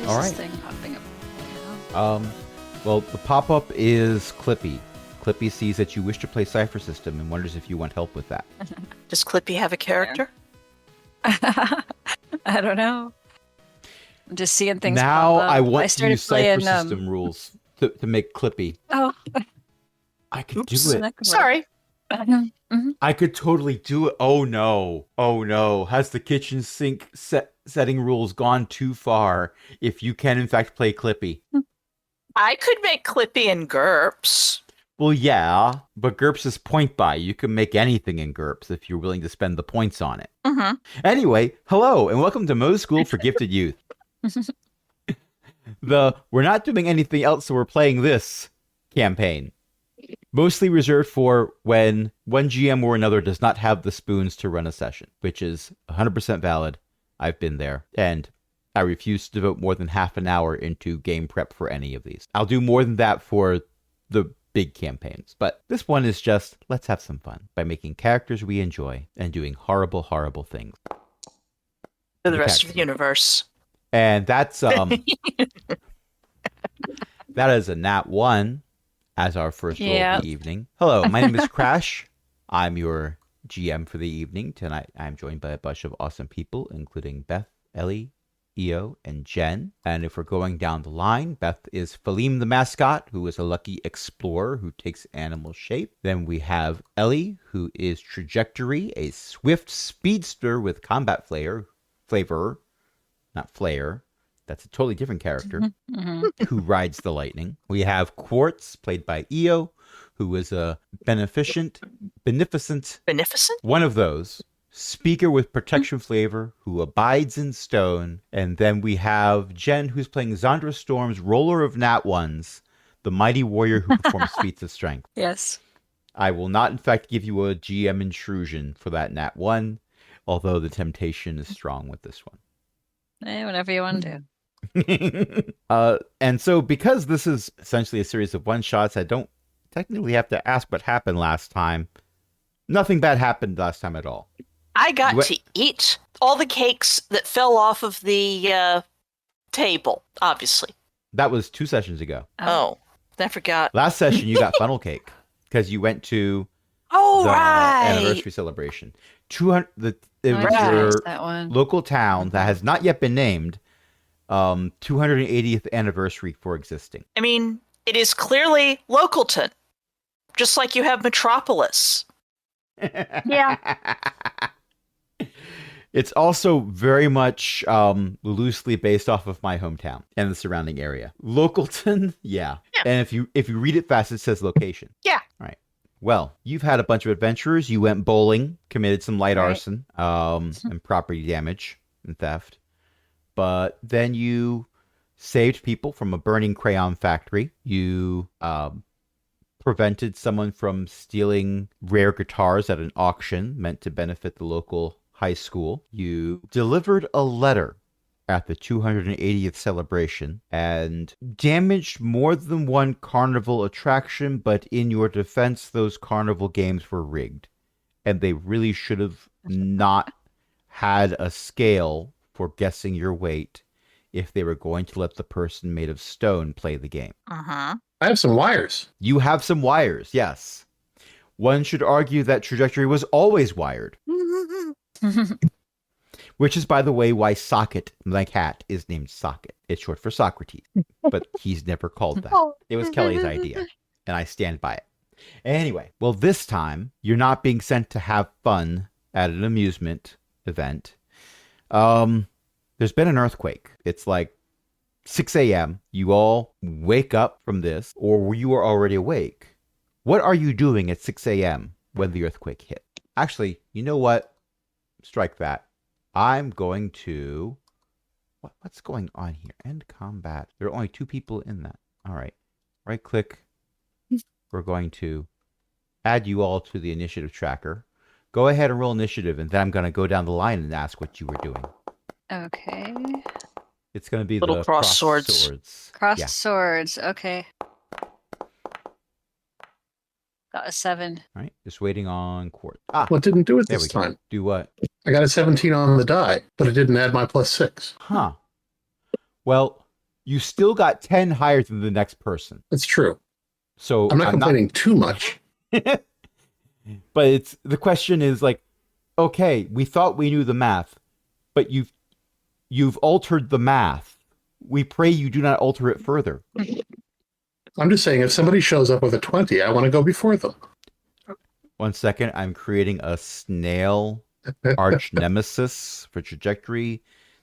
is All this right. thing popping up? Well, the pop-up is Clippy. Clippy sees that you wish to play Cypher System and wonders if you want help with that. Does Clippy have a character? I don't know. I'm just seeing things Now pop up. I want to started use Cypher playing, System rules to make Clippy. Oh, I could Oops. do it. that could work. Sorry. Mhm. I could totally do it. Oh no. Oh no. Has the kitchen sink setting rules gone too far if you can in fact play Clippy? I could make Clippy and GURPS. Well, yeah, but GURPS is point buy. You can make anything in GURPS if you're willing to spend the points on it. Mm-hmm. Anyway, hello and welcome to Moe's School for Gifted Youth. We're not doing anything else, so we're playing this campaign. Mostly reserved for when one GM or another does not have the spoons to run a session, which is 100% valid. I've been there, and I refuse to devote more than half an hour into game prep for any of these. I'll do more than that for the big campaigns, but this one is just, let's have some fun by making characters we enjoy and doing horrible, horrible things. For the rest of the universe. And that's, that is a nat 1 as our first roll of the evening. Hello, my name is Crash. I'm your GM for the evening. Tonight, I'm joined by a bunch of awesome people, including Beth, Ellie, Io, and Jen. And if we're going down the line, Beth is Phaleem the mascot, who is a lucky explorer who takes animal shape. Then we have Ellie, who is Trajectory, a swift speedster with combat flavor, not flair. That's a totally different character who rides the lightning. We have Quartz, played by Io, who is a beneficent, one of those. Speaker with protection flavor, who abides in stone. And then we have Jen, who's playing Zandra Storm's Roller of Nat Ones, the mighty warrior who performs feats of strength. Yes. I will not, in fact, give you a GM intrusion for that Nat 1, although the temptation is strong with this one. Whatever you want to do. And so because this is essentially a series of one-shots, I don't technically have to ask what happened last time. Nothing bad happened last time at all. I got to eat all the cakes that fell off of the table, obviously. That was 2 sessions ago. Oh, I forgot. Last session, you got funnel cake because you went to the anniversary celebration. It was your that one. local town that has not yet been named. 280th anniversary for existing. I mean, it is clearly Localton, just like you have Metropolis. Yeah. It's also very much loosely based off of my hometown and the surrounding area. Localton, yeah. And if you read it fast, it says location. Yeah. All right. Well, you've had a bunch of adventures. You went bowling, committed some light arson, and property damage and theft. But then you saved people from a burning crayon factory. You prevented someone from stealing rare guitars at an auction meant to benefit the local high school. You delivered a letter at the 280th celebration and damaged more than one carnival attraction, but in your defense, those carnival games were rigged. And they really should have not had a scale for guessing your weight if they were going to let the person made of stone play the game. Uh-huh. I have some wires. You have some wires, yes. One should argue that Trajectory was always wired. Which is, by the way, why Socket, my cat, is named Socket. It's short for Socrates, but he's never called that. It was Kelly's idea, and I stand by it. Anyway, well, this time, you're not being sent to have fun at an amusement event. There's been an earthquake. It's like 6 a.m. You all wake up from this, or you are already awake. What are you doing at 6 a.m. when the earthquake hit? Actually, you know what? Strike that. I'm going to... What's going on here? End combat. There are only 2 people in that. All right. Right click. We're going to add you all to the initiative tracker. Go ahead and roll initiative, and then I'm going to go down the line and ask what you were doing. Okay. It's going to be Little the cross swords. Crossed swords. Okay. Got a 7. All right. Just waiting on Quartz. What didn't do it There this we go. time? Do what? I got a 17 on the die, but it didn't add my +6. Huh. Well, You still got 10 higher than the next person. It's true. So I'm not complaining too much. But it's the question is like, okay, we thought we knew the math, but you've altered the math. We pray you do not alter it further. I'm just saying, if somebody shows up with a 20, I want to go before them. 1 second, I'm creating a snail arch nemesis for trajectory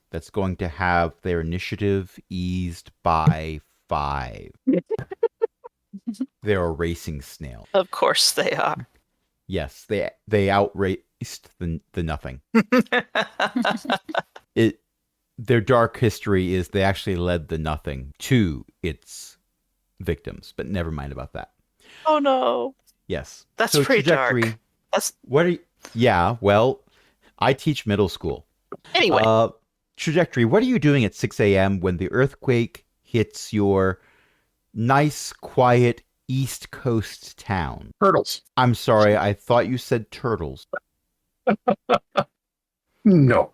that's going to have their initiative eased by 5. They're a racing snail. Of course they are. Yes, they outraced the nothing. Their dark history is they actually led the nothing to its victims, but never mind about that. Oh no. Yes. That's so pretty trajectory, dark. That's what are you, yeah, well, I teach middle school. anyway. Trajectory, what are you doing at 6 a.m. when the earthquake hits your nice, quiet East Coast town? Hurdles. I'm sorry, I thought you said turtles. No.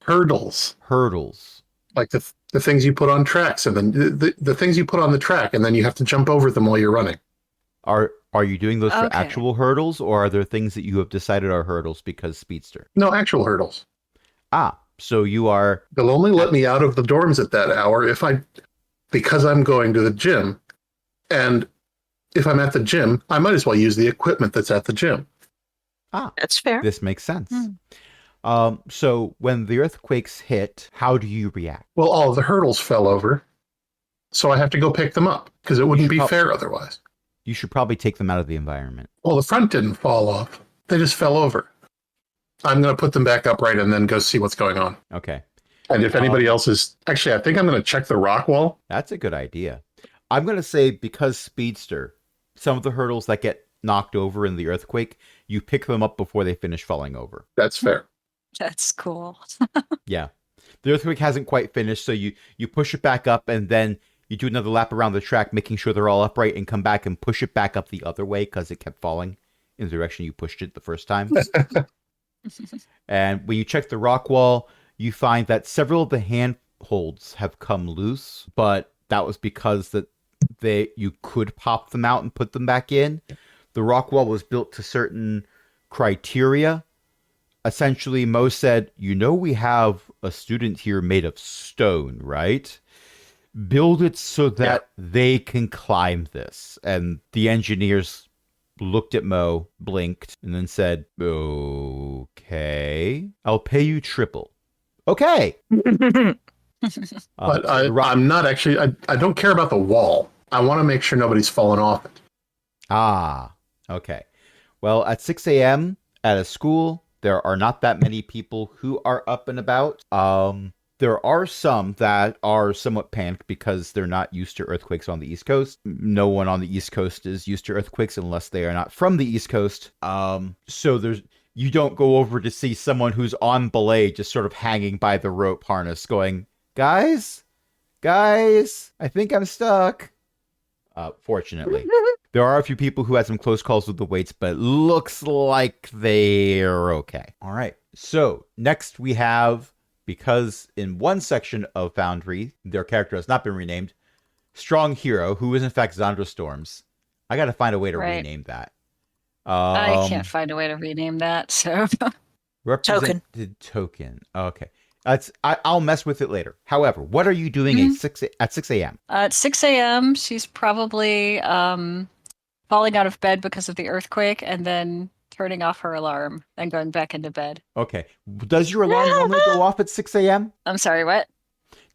Hurdles. Hurdles. Like the things you put on tracks, and then the things you put on the track, and then you have to jump over them while you're running. Are you doing those for Okay. actual hurdles, or are there things that you have decided are hurdles because speedster? No, actual hurdles. Ah, so you are... They'll only let me out of the dorms at that hour because I'm going to the gym. And if I'm at the gym, I might as well use the equipment that's at the gym. That's fair. This makes sense. Hmm. So when the earthquakes hit, how do you react? Well, all of the hurdles fell over, so I have to go pick them up because it wouldn't be Oh. fair otherwise. You should probably take them out of the environment. Well, the front didn't fall off. They just fell over. I'm going to put them back upright and then go see what's going on. Okay. And if anybody else is... Actually, I think I'm going to check the rock wall. That's a good idea. I'm going to say because speedster, some of the hurdles that get knocked over in the earthquake, you pick them up before they finish falling over. That's fair. That's cool. Yeah. The earthquake hasn't quite finished, so you push it back up and then you do another lap around the track, making sure they're all upright, and come back and push it back up the other way because it kept falling in the direction you pushed it the first time. And when you check the rock wall, you find that several of the handholds have come loose, but that was because that you could pop them out and put them back in. The rock wall was built to certain criteria. Essentially, Mo said, we have a student here made of stone, right? Build it so that they can climb this. And the engineers looked at Mo, blinked, and then said, okay, I'll pay you triple. Okay. But I'm not actually... I don't care about the wall. I want to make sure nobody's fallen off it. Okay. Well, at 6 a.m. at a school, there are not that many people who are up and about. There are some that are somewhat panicked because they're not used to earthquakes on the East Coast. No one on the East Coast is used to earthquakes unless they are not from the East Coast. So you don't go over to see someone who's on belay just sort of hanging by the rope harness going, guys, I think I'm stuck. Fortunately. There are a few people who had some close calls with the weights, but it looks like they're okay. All right. So next we have, because in one section of Foundry, their character has not been renamed, Strong Hero, who is in fact Zandra Storms. I got to find a way to rename that. I can't find a way to rename that, so... Represented token. Okay. I'll mess with it later. However, what are you doing at 6 a.m.? At 6 a.m., she's probably falling out of bed because of the earthquake and then turning off her alarm and going back into bed. Okay. Does your alarm normally go off at 6 a.m.? I'm sorry, what?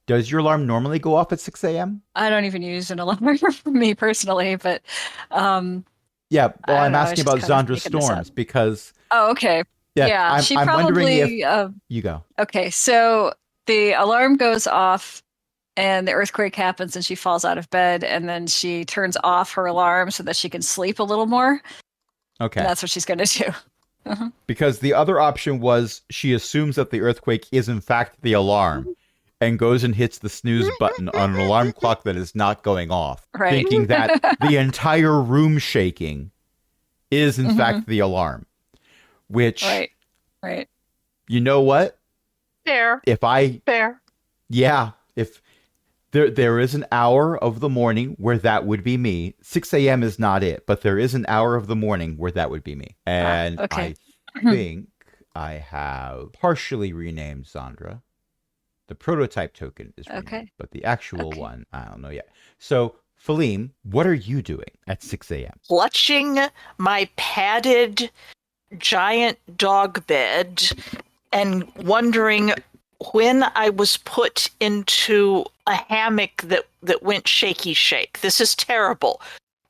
Does your alarm normally go off at 6 a.m.? I don't even use an alarm for me personally, but... yeah, well, I'm I was asking just about kind of Zandra making this Storms up. because... Oh, okay. Yeah, she I'm probably... wondering if... you go. Okay, so the alarm goes off and the earthquake happens and she falls out of bed and then she turns off her alarm so that she can sleep a little more. Okay. And that's what she's going to do. Because the other option was she assumes that the earthquake is in fact the alarm and goes and hits the snooze button on an alarm clock that is not going off, Right. thinking that the entire room shaking is in fact the alarm. Which, Right. you know what? Fair. If I... Fair. Yeah, if There is an hour of the morning where that would be me. 6 a.m. is not it, but there is an hour of the morning where that would be me. And okay. I think I have partially renamed Sandra. The prototype token is renamed, but the actual one, I don't know yet. So, Phaleem, what are you doing at 6 a.m.? Clutching my padded giant dog bed and wondering when I was put into a hammock that went shaky shake. This is terrible.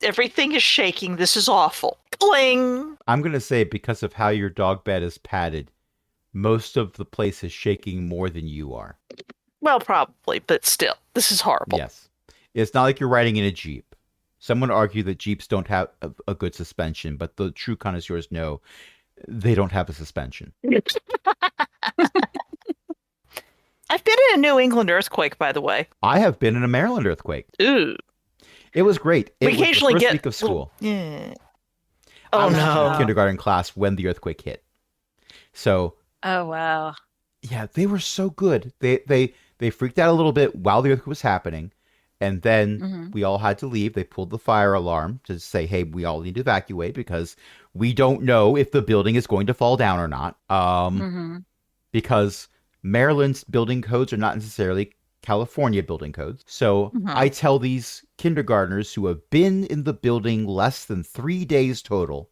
Everything is shaking. This is awful. Cling! I'm going to say because of how your dog bed is padded, most of the place is shaking more than you are. Well, probably, but still, this is horrible. Yes. It's not like you're riding in a Jeep. Some would argue that Jeeps don't have a good suspension, but the true connoisseurs know they don't have a suspension. I've been in a New England earthquake, by the way. I have been in a Maryland earthquake. Ooh. It was great. It we was occasionally the first get week of school. Yeah. I Oh, was in no. kindergarten class when the earthquake hit. So, Oh, wow. yeah, they were so good. They freaked out a little bit while the earthquake was happening, and then we all had to leave. They pulled the fire alarm to say, hey, we all need to evacuate because we don't know if the building is going to fall down or not. Because Maryland's building codes are not necessarily California building codes. So I tell these kindergartners who have been in the building less than 3 days total,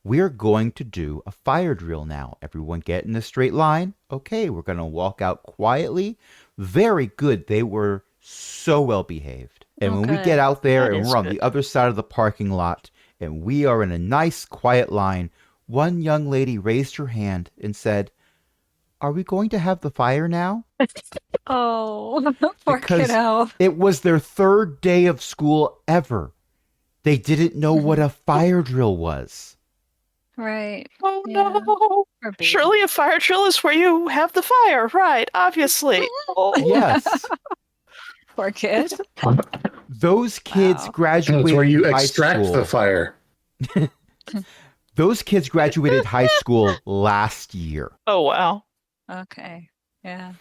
we're going to do a fire drill now. Everyone get in a straight line. Okay, we're going to walk out quietly. Very good. They were so well behaved. And when we get out there and we're on the other side of the parking lot and we are in a nice quiet line, one young lady raised her hand and said, are we going to have the fire now? Oh, poor Because kiddo. it was their third day of school ever. They didn't know what a fire drill was. Right. Oh, Yeah. no. Surely a fire drill is where you have the fire, right? Obviously. Oh. Yes. Poor kid. Those kids graduated That's where you high extract school. the fire. Those kids graduated high school last year. Oh, wow. Okay. Yeah.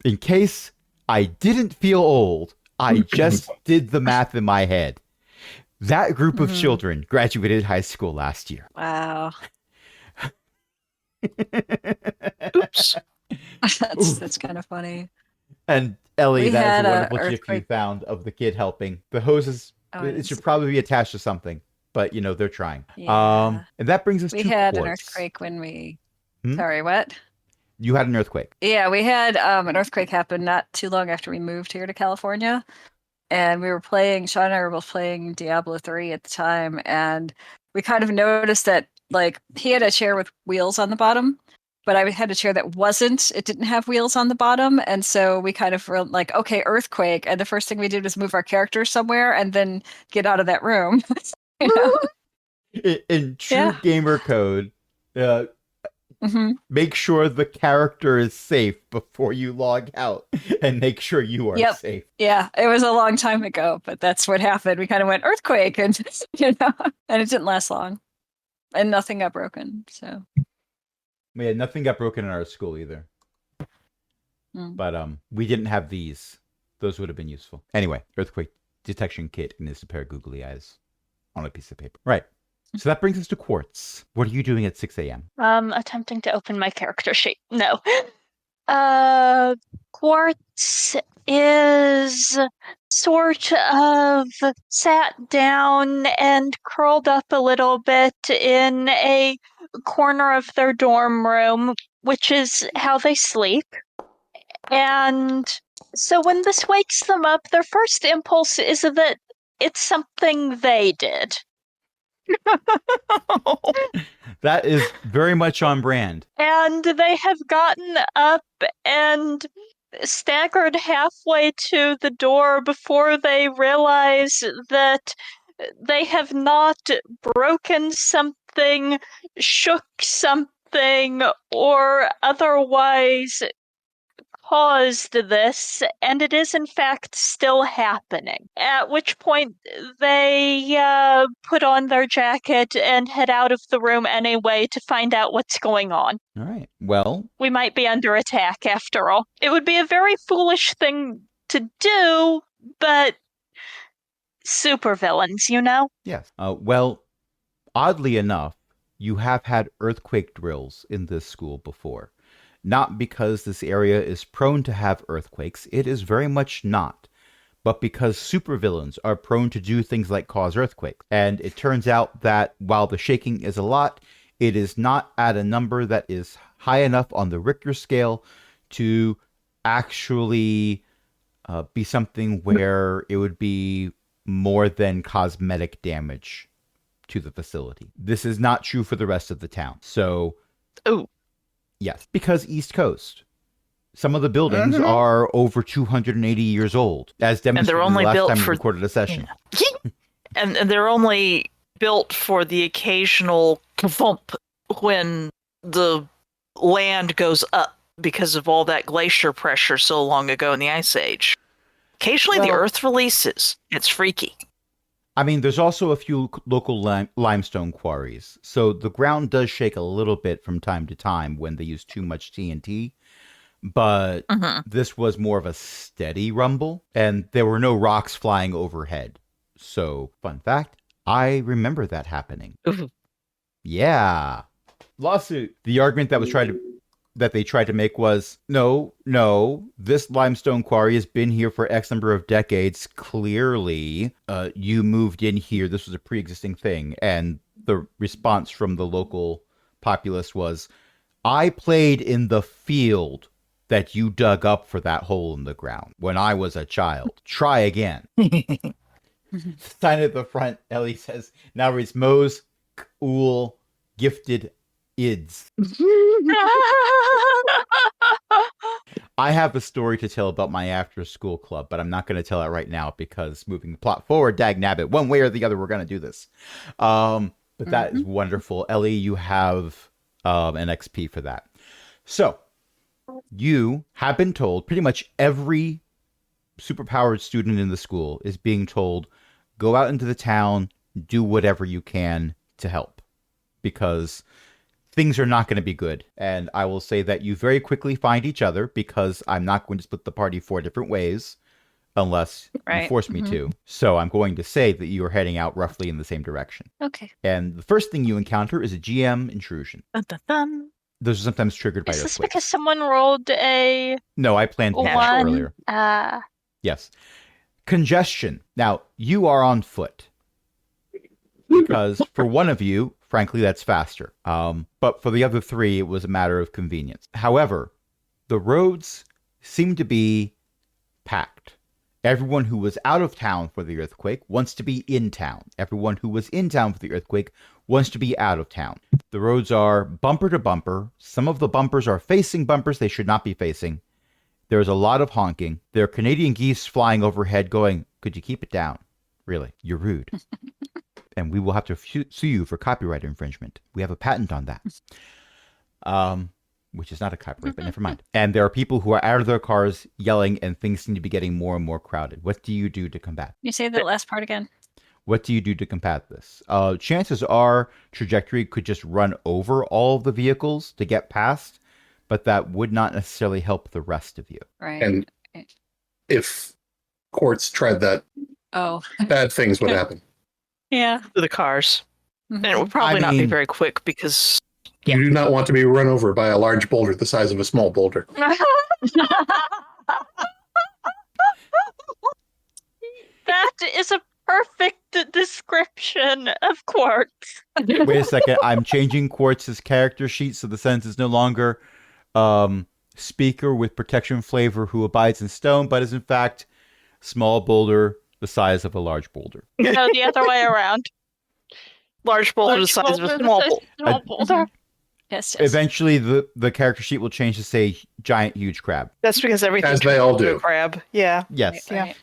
In case I didn't feel old, I just did the math in my head. That group of children graduated high school last year. Wow. Oops. That's kind of funny. And Ellie, We that had is a a wonderful GIF you earthquake. found of the kid helping. The hoses, it should probably be attached to something, but you know, they're trying. Yeah. And that brings us We to had an quartz. earthquake when we. Hmm? Sorry, what? You had an earthquake. Yeah, we had an earthquake happen not too long after we moved here to California. And we were playing, Sean and I were both playing Diablo 3 at the time. And we kind of noticed that, like, he had a chair with wheels on the bottom, but I had a chair that it didn't have wheels on the bottom. And so we kind of were like, okay, earthquake. And the first thing we did was move our character somewhere and then get out of that room. You know? In true gamer code, make sure the character is safe before you log out and make sure you are safe. Yeah, it was a long time ago, but that's what happened. We kind of went earthquake and, and it didn't last long and nothing got broken. So, Yeah, nothing got broken in our school either. But we didn't have these. Those would have been useful. Anyway, earthquake detection kit needs a pair of googly eyes on a piece of paper. Right. So that brings us to Quartz. What are you doing at 6 a.m.? Attempting to open my character sheet. No. Quartz is sort of sat down and curled up a little bit in a corner of their dorm room, which is how they sleep. And so when this wakes them up, their first impulse is that it's something they did. That is very much on brand. And they have gotten up and staggered halfway to the door before they realize that they have not broken something, shook something, or otherwise caused this, and it is in fact still happening. At which point they put on their jacket and head out of the room anyway to find out what's going on. All right. Well, we might be under attack after all. It would be a very foolish thing to do, but supervillains, you know? Yes. Well, oddly enough, you have had earthquake drills in this school before. Not because this area is prone to have earthquakes, it is very much not, but because supervillains are prone to do things like cause earthquakes. And it turns out that while the shaking is a lot, it is not at a number that is high enough on the Richter scale to actually be something where it would be more than cosmetic damage to the facility. This is not true for the rest of the town. So, yes, because East Coast. Some of the buildings are over 280 years old, as demonstrated the last time we recorded a session. And they're only built for the occasional thump when the land goes up because of all that glacier pressure so long ago in the Ice Age. Occasionally the earth releases. It's freaky. I mean, there's also a few local limestone quarries, so the ground does shake a little bit from time to time when they use too much TNT. But this was more of a steady rumble, and there were no rocks flying overhead. So, fun fact, I remember that happening. Yeah. Lawsuit. The argument that they tried to make was, no, this limestone quarry has been here for X number of decades. Clearly, you moved in here. This was a pre-existing thing. And the response from the local populace was, I played in the field that you dug up for that hole in the ground when I was a child. Try again. Sign at the front, Ellie says, now reads Mose, Ool, Gifted, Ids. I have a story to tell about my after-school club, but I'm not going to tell it right now because moving the plot forward, dag nabbit, one way or the other, we're going to do this. But that is wonderful. Ellie, you have an XP for that. So, you have been told, pretty much every superpowered student in the school is being told, go out into the town, do whatever you can to help. Because things are not going to be good. And I will say that you very quickly find each other because I'm not going to split the party 4 different ways unless you force me to. So I'm going to say that you are heading out roughly in the same direction. Okay. And the first thing you encounter is a GM intrusion. Dun, dun, dun. Those are sometimes triggered by Is this earthquakes. because someone rolled a No, I planned that one earlier. Uh, Yes. Congestion. Now, you are on foot. Because for one of you, frankly, that's faster. But for the other 3, it was a matter of convenience. However, the roads seem to be packed. Everyone who was out of town for the earthquake wants to be in town. Everyone who was in town for the earthquake wants to be out of town. The roads are bumper to bumper. Some of the bumpers are facing bumpers they should not be facing. There's a lot of honking. There are Canadian geese flying overhead going, could you keep it down? Really, you're rude. And we will have to sue you for copyright infringement. We have a patent on that. Which is not a copyright, but never mind. And there are people who are out of their cars yelling, and things seem to be getting more and more crowded. What do you do to combat? You say that last part again. What do you do to combat this? Chances are Trajectory could just run over all of the vehicles to get past, but that would not necessarily help the rest of you. Right. And if Quartz tried that, bad things would happen. Yeah. To the cars. And it would probably not be very quick because You do not want to be run over by a large boulder the size of a small boulder. That is a perfect description of Quartz. Wait a second. I'm changing Quartz's character sheet so the sentence is no longer speaker with protection flavor who abides in stone, but is in fact small boulder the size of a large boulder. No, the other way around. Large boulder the size of a small boulder. Yes. Eventually, the character sheet will change to say giant, huge crab. That's because everything As they all do. a crab. Yeah. Yes. Right.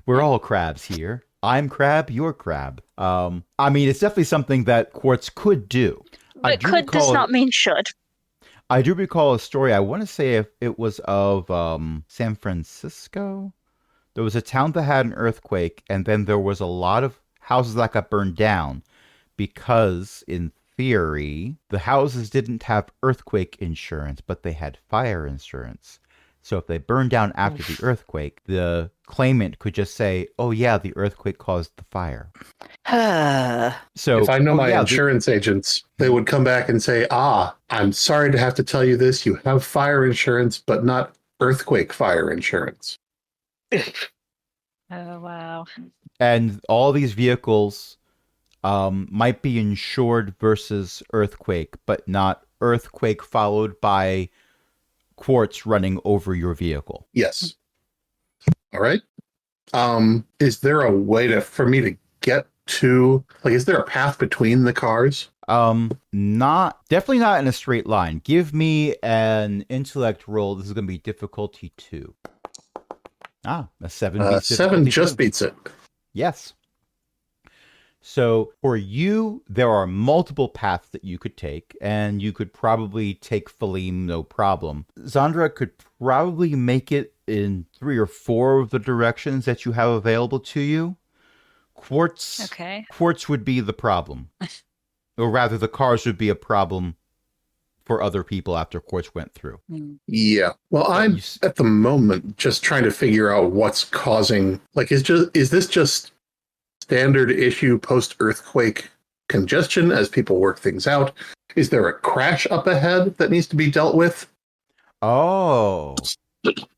We're all crabs here. I'm crab, you're crab. I mean, it's definitely something that Quartz could do. But could does not mean should. I do recall a story. I want to say if it was of San Francisco. There was a town that had an earthquake, and then there was a lot of houses that got burned down because, in theory, the houses didn't have earthquake insurance, but they had fire insurance. So if they burn down after the earthquake, the claimant could just say, "Oh yeah, the earthquake caused the fire." So if I know my insurance agents, they would come back and say, I'm sorry to have to tell you this. You have fire insurance, but not earthquake fire insurance. Oh, wow. And all these vehicles might be insured versus earthquake, but not earthquake followed by quartz running over your vehicle. Yes. All right. Is there a way for me to get to, like, is there a path between the cars? Definitely not in a straight line. Give me an intellect roll. This is going to be difficulty 2. A 7 beats 7 just 2. beats it. Yes. So for you, there are multiple paths that you could take, and you could probably take Phaleem, no problem. Zandra could probably make it in 3 or 4 of the directions that you have available to you. Quartz would be the problem. Or rather, the cars would be a problem for other people after Quartz went through. Yeah. Well, I'm at the moment just trying to figure out what's causing, like, is this just standard issue post-earthquake congestion as people work things out? Is there a crash up ahead that needs to be dealt with? Oh.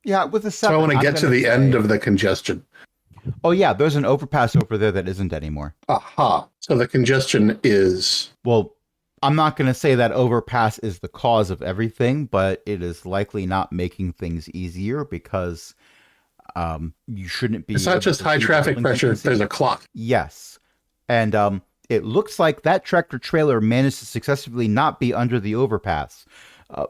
Yeah, with a 7. So I want to get to the end of the congestion. Oh, yeah, there's an overpass over there that isn't anymore. Aha. So the congestion is... Well, I'm not going to say that overpass is the cause of everything, but it is likely not making things easier because you shouldn't be... It's not just high traffic pressure, there's a clock. Yes. And it looks like that tractor trailer managed to successfully not be under the overpass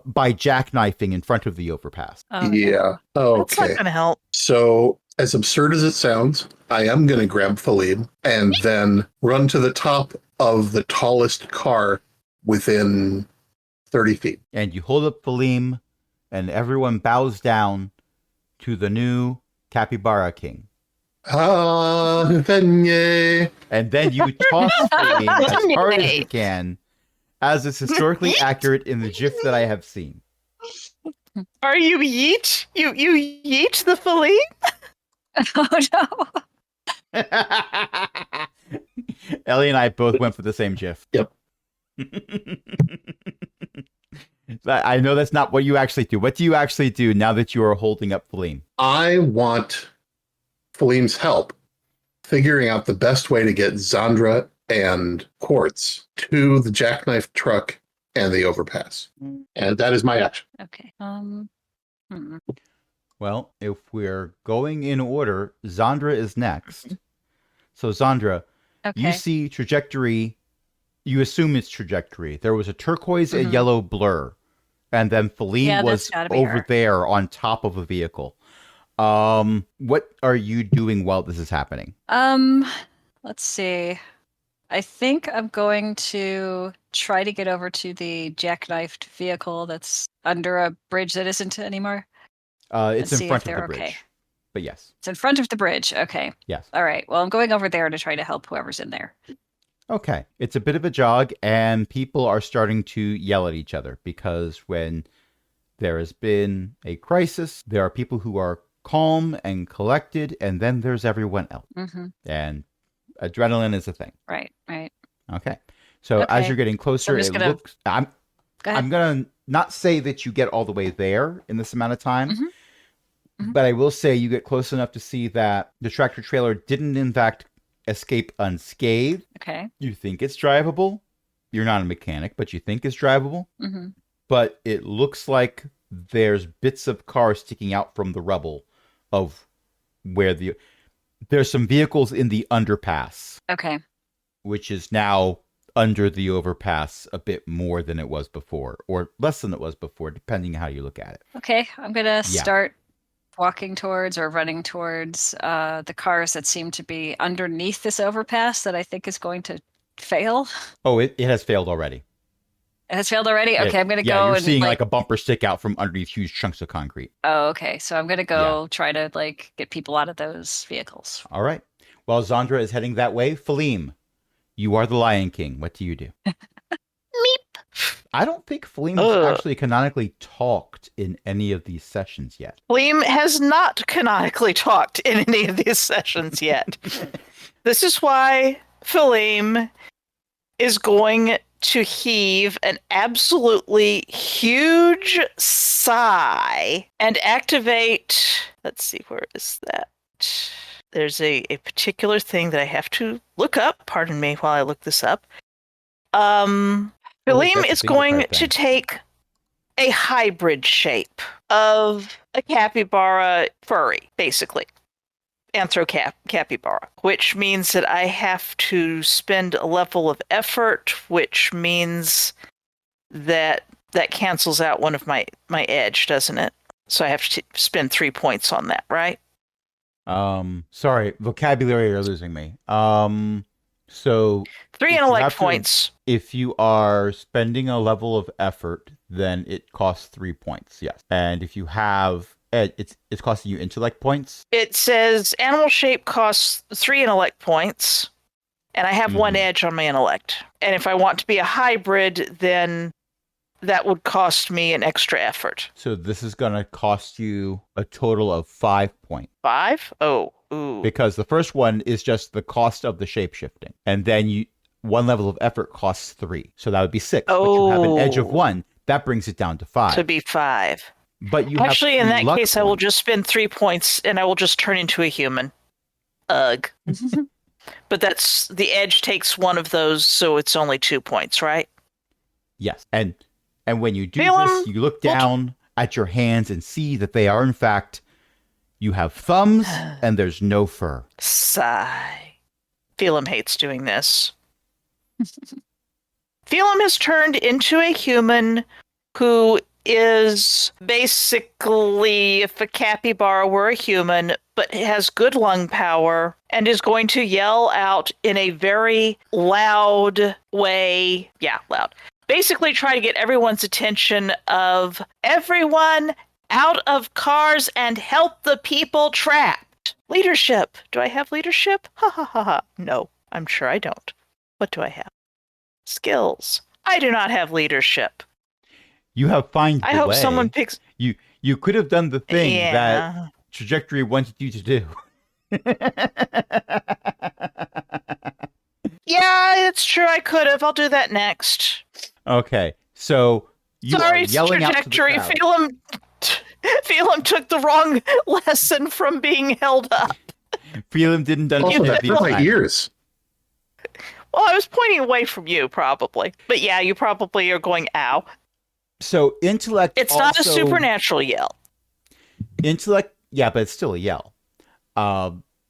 by jackknifing in front of the overpass. Yeah. Okay. That's not going to help. So, as absurd as it sounds, I am going to grab Phaleem and then run to the top of the tallest car within 30 feet. And you hold up Phaleem, and everyone bows down to the new Capybara King. And then you toss Phaleem as hard as you can, as is historically accurate in the GIF that I have seen. Are you yeet? You yeet the Phaleem? Oh, no. Ellie and I both went for the same GIF. Yep. I know that's not what you actually do. What do you actually do now that you are holding up Phaleem? I want Phaleem's help figuring out the best way to get Zandra and Quartz to the jackknife truck and the overpass. And that is my action. Okay. Well, if we're going in order, Zandra is next. So Zandra, you see trajectory. You assume it's trajectory. There was a turquoise and yellow blur. And then Phaleem was over there on top of a vehicle. What are you doing while this is happening? Let's see. I think I'm going to try to get over to the jackknifed vehicle that's under a bridge that isn't anymore. It's in front of the bridge. Okay. But yes. It's in front of the bridge. Okay. Yes. All right. Well, I'm going over there to try to help whoever's in there. Okay. It's a bit of a jog, and people are starting to yell at each other because when there has been a crisis, there are people who are calm and collected, and then there's everyone else. Mm-hmm. And adrenaline is a thing. Right. Okay. So as you're getting closer, I'm going to not say that you get all the way there in this amount of time, but I will say you get close enough to see that the tractor trailer didn't, in fact, escape unscathed. Okay. You think it's drivable. You're not a mechanic, but you think it's drivable. Mm-hmm. But it looks like there's bits of cars sticking out from the rubble of where there's some vehicles in the underpass. Okay. Which is now under the overpass a bit more than it was before, or less than it was before, depending on how you look at it. Okay, I'm going to start walking towards or running towards the cars that seem to be underneath this overpass that I think is going to fail. Oh, it has failed already. It has failed already? Okay, I'm going to go. You're seeing like a bumper stick out from underneath huge chunks of concrete. Oh, okay. So I'm going to go try to get people out of those vehicles. All right. While Zandra is heading that way, Phaleem, you are the Lion King. What do you do? Meep. I don't think Flame's actually canonically talked in any of these sessions yet. Flame has not canonically talked in any of these sessions yet. This is why Flame is going to heave an absolutely huge sigh and activate. Let's see, where is that? There's a particular thing that I have to look up. Pardon me while I look this up. Phileme is going to take a hybrid shape of a capybara furry, basically. Capybara, which means that I have to spend a level of effort, which means that cancels out one of my edge, doesn't it? So I have to spend 3 points on that, right? Sorry, vocabulary are losing me. So 3 intellect points. If you are spending a level of effort, then it costs 3 points. Yes, and if you have it's costing you intellect points. It says animal shape costs 3 intellect points, and I have 1 edge on my intellect. And if I want to be a hybrid, then that would cost me an extra effort. So this is going to cost you a total of 5 points. 5? Oh, ooh. Because the first one is just the cost of the shape-shifting. And then 1 level of effort costs 3. So that would be 6. Oh. But you have an edge of 1. That brings it down to 5. To be 5. But you actually, have in that case, points. I will just spend 3 points and I will just turn into a human. Ugh. But that's the edge takes 1 of those, so it's only 2 points, right? Yes. And when you do this, you look down at your hands and see that they are, in fact, you have thumbs and there's no fur. Sigh. Phelim hates doing this. Phelim has turned into a human who is basically, if a capybara were a human, but has good lung power and is going to yell out in a very loud way. Yeah, loud. Basically try to get everyone's attention of everyone out of cars and help the people trapped. Leadership. Do I have leadership? Ha ha ha ha. No, I'm sure I don't. What do I have? Skills. I do not have leadership. You have find the way. I hope someone picks... You could have done the thing that Trajectory wanted you to do. Yeah, it's true. I could have. I'll do that next. Okay, so you are yelling Trajectory. out to the crowd. Phelim took the wrong lesson from being held up. Phelim didn't understand that hurt my ears. Well, I was pointing away from you, probably. But yeah, you probably are going, ow. So intellect. It's not a supernatural yell. Intellect, yeah, but it's still a yell.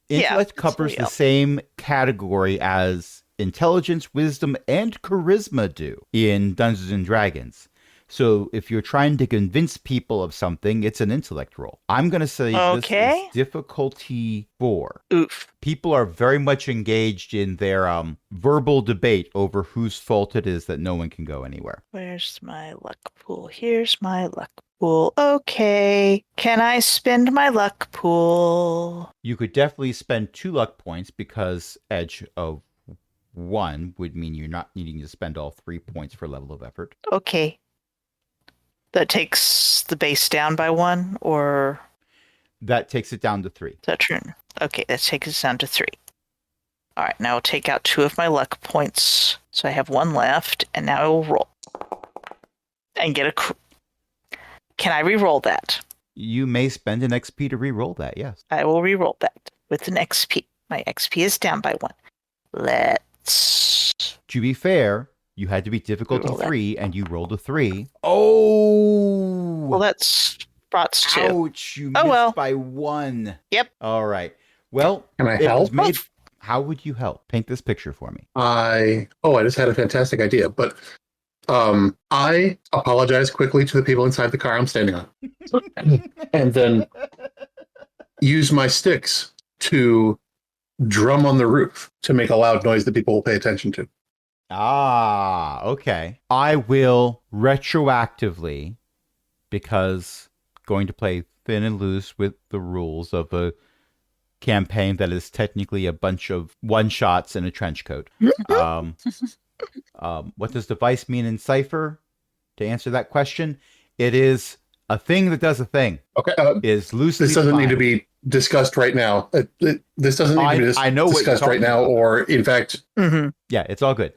Intellect covers the same category as intelligence, wisdom, and charisma do in Dungeons and Dragons. So if you're trying to convince people of something, it's an intellect roll. I'm going to say this is difficulty 4. Oof. People are very much engaged in their verbal debate over whose fault it is that no one can go anywhere. Where's my luck pool? Here's my luck pool. Okay. Can I spend my luck pool? You could definitely spend 2 luck points because edge of 1 would mean you're not needing to spend all 3 points for level of effort. Okay. That takes the base down by 1, or? That takes it down to 3. Is that true? Okay, that takes it down to 3. All right, now I'll take out 2 of my luck points. So I have 1 left, and now I will roll. And get a... Can I re-roll that? You may spend an XP to re-roll that, yes. I will re-roll that with an XP. My XP is down by 1. Let's... To be fair... You had to be difficulty 3, and you rolled a 3. Oh! Well, that's Brot's 2. Ouch, you missed by 1. Yep. All right. Well, can I help? How would you help? Paint this picture for me. I just had a fantastic idea, but I apologize quickly to the people inside the car I'm standing on. And then use my sticks to drum on the roof to make a loud noise that people will pay attention to. Ah, okay. I will retroactively, because going to play thin and loose with the rules of a campaign that is technically a bunch of one-shots in a trench coat. What does device mean in Cypher? To answer that question, it is a thing that does a thing. Okay. Is loosely This doesn't need to defined. be discussed right now. This doesn't need to be I know what you're discussed right talking now, about. or in fact, Yeah, it's all good.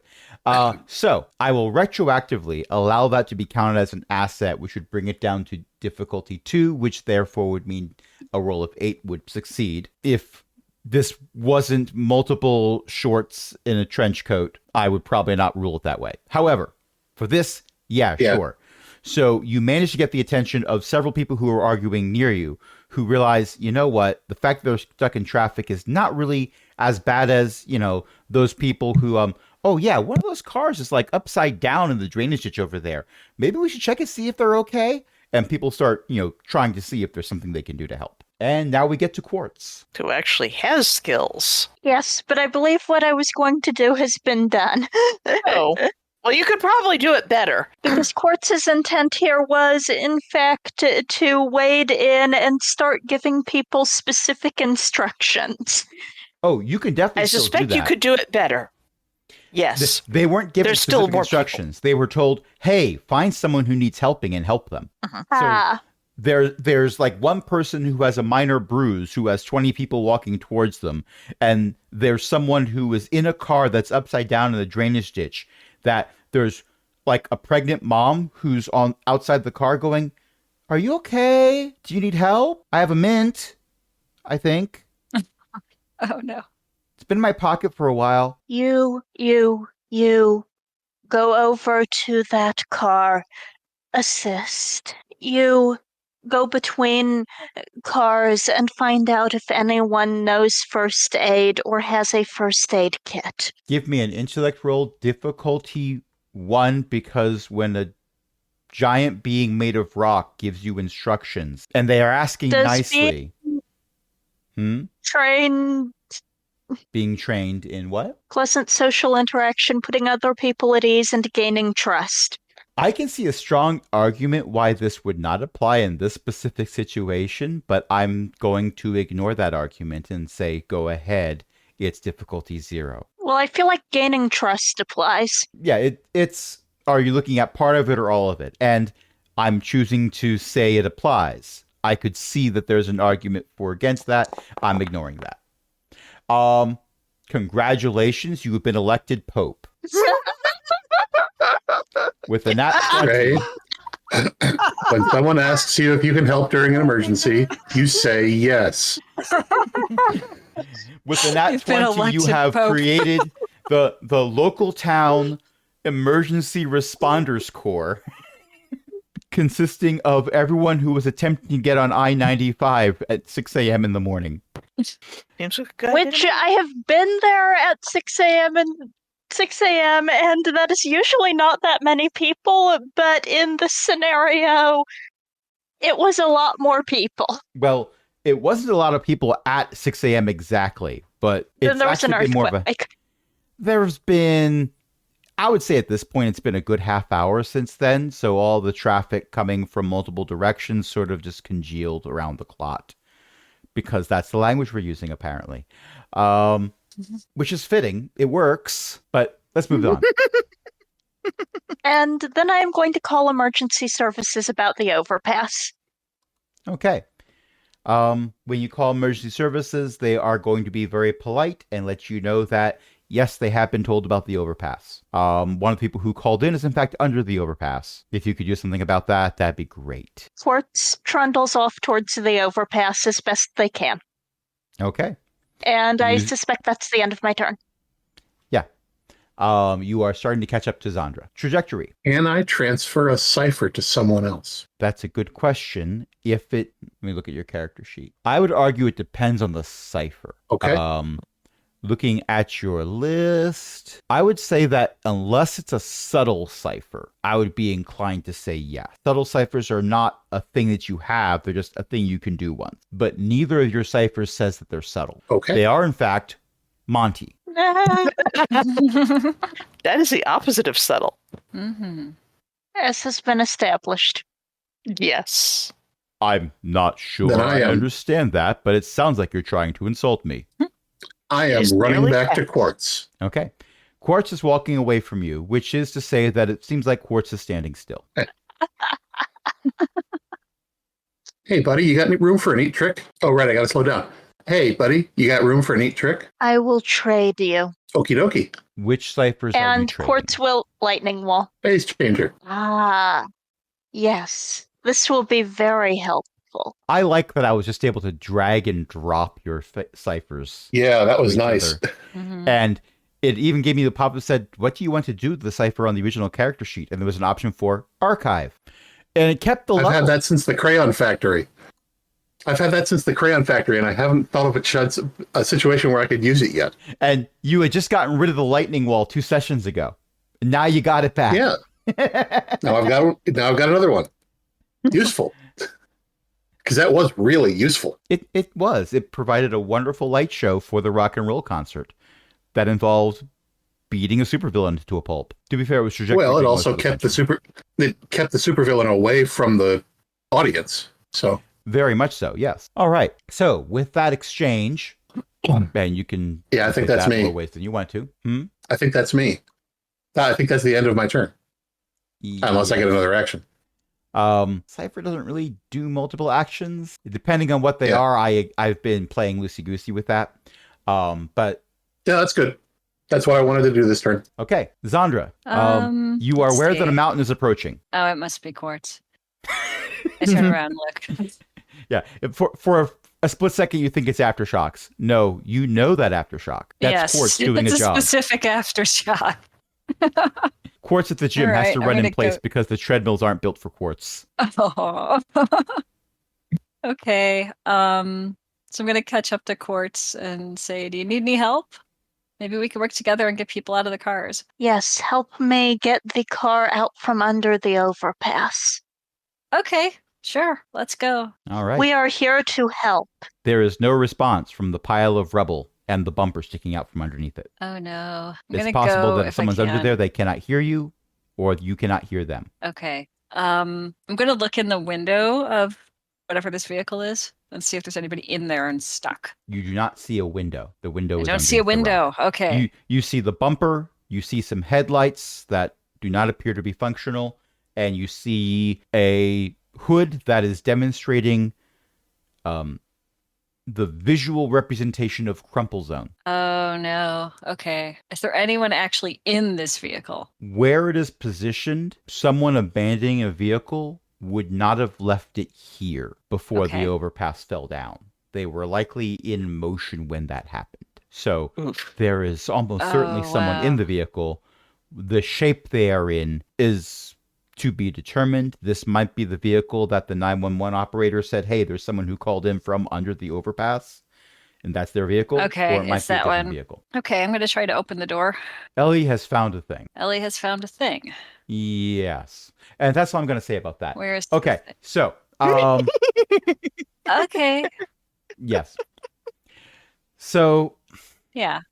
So I will retroactively allow that to be counted as an asset, which would bring it down to difficulty 2, which therefore would mean a roll of 8 would succeed. If this wasn't multiple shorts in a trench coat, I would probably not rule it that way. However, for this, yeah, sure. So you managed to get the attention of several people who are arguing near you, who realize, you know what, the fact that they're stuck in traffic is not really as bad as, you know, those people who, oh yeah, one of those cars is like upside down in the drainage ditch over there. Maybe we should check and see if they're okay. And people start, you know, trying to see if there's something they can do to help. And now we get to Quartz. Who actually has skills. Yes, but I believe what I was going to do has been done. Oh. Well, you could probably do it better. Because Quartz's intent here was, in fact, to wade in and start giving people specific instructions. Oh, you can definitely I still do suspect that. you could do it better. Yes. They weren't given There's still specific more instructions. They were told, hey, find someone who needs helping and help them. So there's like one person who has a minor bruise who has 20 people walking towards them. And there's someone who is in a car that's upside down in the drainage ditch, that there's like a pregnant mom who's on outside the car going, are you okay? Do you need help? I have a mint, I think. Oh no. It's been in my pocket for a while. You go over to that car. Assist. You go between cars and find out if anyone knows first aid or has a first aid kit. Give me an intellect roll, difficulty 1, because when a giant being made of rock gives you instructions and they are asking nicely. Being trained in what? Pleasant social interaction, putting other people at ease and gaining trust. I can see a strong argument why this would not apply in this specific situation, but I'm going to ignore that argument and say, go ahead. It's difficulty 0. Well, I feel like gaining trust applies. Yeah, it's, are you looking at part of it or all of it? And I'm choosing to say it applies. I could see that there's an argument for against that. I'm ignoring that. Congratulations, you have been elected Pope. With a nat 20. When someone asks you if you can help during an emergency, you say yes. With the nat 20, you have created the local town emergency responders corps, consisting of everyone who was attempting to get on I-95 at 6 a.m. in the morning. Seems like a good Which idea. I have been there at 6 a.m. and that is usually not that many people, but in this scenario, it was a lot more people. Well, it wasn't a lot of people at 6 a.m. exactly, but it's There was an actually been more of a... earthquake. There's been, I would say at this point, it's been a good half hour since then, so all the traffic coming from multiple directions sort of just congealed around the clot, because that's the language we're using, apparently. Which is fitting. It works, but let's move on. And then I am going to call emergency services about the overpass. Okay. When you call emergency services, they are going to be very polite and let you know that, yes, they have been told about the overpass. One of the people who called in is, in fact, under the overpass. If you could do something about that, that'd be great. Quartz trundles off towards the overpass as best they can. Okay. And I suspect that's the end of my turn. Yeah. You are starting to catch up to Zandra. Trajectory. Can I transfer a Cypher to someone else? That's a good question. Let me look at your character sheet. I would argue it depends on the Cypher. Okay. Looking at your list, I would say that unless it's a subtle Cypher, I would be inclined to say yes. Subtle Cyphers are not a thing that you have. They're just a thing you can do once. But neither of your Cyphers says that they're subtle. Okay. They are, in fact, Monty. That is the opposite of subtle. As has been established. Yes. I'm not sure Then I I am. understand that, but it sounds like you're trying to insult me. I am It's running nearly back to back. Quartz. Okay. Quartz is walking away from you, which is to say that it seems like Quartz is standing still. Hey, buddy, you got any room for a neat trick? Oh, right, I gotta slow down. Hey, buddy, you got room for a neat trick? I will trade you. Okie dokie. Which ciphers are you And trading? Quartz will lightning wall. Phase changer. Ah, yes. This will be very helpful. I like that I was just able to drag and drop your ciphers. Yeah, that was nice. Mm-hmm. And it even gave me the pop-up that said, what do you want to do to the cipher on the original character sheet? And there was an option for archive. And it kept the level. I've had that since the Crayon Factory. And I haven't thought of a situation where I could use it yet. And you had just gotten rid of the lightning wall 2 sessions ago. And now you got it back. Yeah. Now I've got another one. Useful. Because that was really useful. It was. It provided a wonderful light show for the rock and roll concert that involved beating a supervillain to a pulp. To be fair, it was trajectory. Well, it also kept the supervillain away from the audience. So very much so, yes. All right. So with that exchange, and you can I think that's me. More ways than you want to. I think that's me. I think that's the end of my turn. Unless I get another action. Cypher doesn't really do multiple actions. Depending on what they are, I've been playing loosey-goosey with that. But yeah, that's good. That's what I wanted to do this turn. Okay. Zandra, you are aware that a mountain is approaching. Oh, it must be Quartz. I turn around and look. Yeah. For a split second, you think it's aftershocks. No, you know that aftershock. That's Quartz doing a job. It's a specific aftershock. Quartz at the gym has to run in place because the treadmills aren't built for Quartz. Oh. Okay. So I'm going to catch up to Quartz and say, do you need any help? Maybe we can work together and get people out of the cars. Yes, help me get the car out from under the overpass. Okay, sure. Let's go. All right. We are here to help. There is no response from the pile of rubble and the bumper sticking out from underneath it. Oh, no. It's possible that if someone's under there, they cannot hear you, or you cannot hear them. Okay. I'm going to look in the window of whatever this vehicle is and see if there's anybody in there and stuck. You do not see a window. The window is I don't see a window. Okay. You see the bumper. You see some headlights that do not appear to be functional. And you see a hood that is demonstrating the visual representation of Crumple Zone. Oh, no. Okay. Is there anyone actually in this vehicle? Where it is positioned, someone abandoning a vehicle would not have left it here before the overpass fell down. They were likely in motion when that happened. So there is almost certainly someone in the vehicle. The shape they are in is to be determined. This might be the vehicle that the 911 operator said, hey, there's someone who called in from under the overpass, and that's their vehicle. Okay, or it might it's be a that different one. vehicle. Okay, I'm going to try to open the door. Ellie has found a thing. Ellie has found a thing. Yes. And that's all I'm going to say about that. Where is Okay, so... okay. Yes. So... Yeah.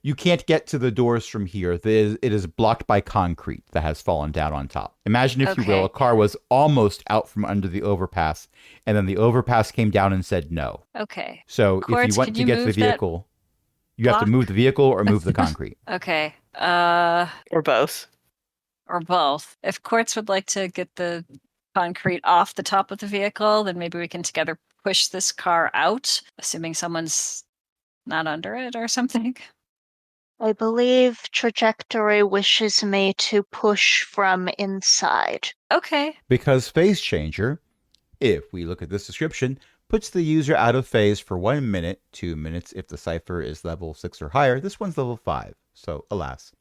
You can't get to the doors from here. It is blocked by concrete that has fallen down on top. Imagine, if you will, a car was almost out from under the overpass, and then the overpass came down and said no. Okay. So if you want to get to the vehicle, you have to move the vehicle or move the concrete. Okay. Or both. Or both. If Quartz would like to get the concrete off the top of the vehicle, then maybe we can together push this car out, assuming someone's not under it or something. I believe Trajectory wishes me to push from inside. Okay. Because Phase Changer, if we look at this description, puts the user out of phase for 1 minute, 2 minutes if the cipher is level 6 or higher. This one's level 5, so alas.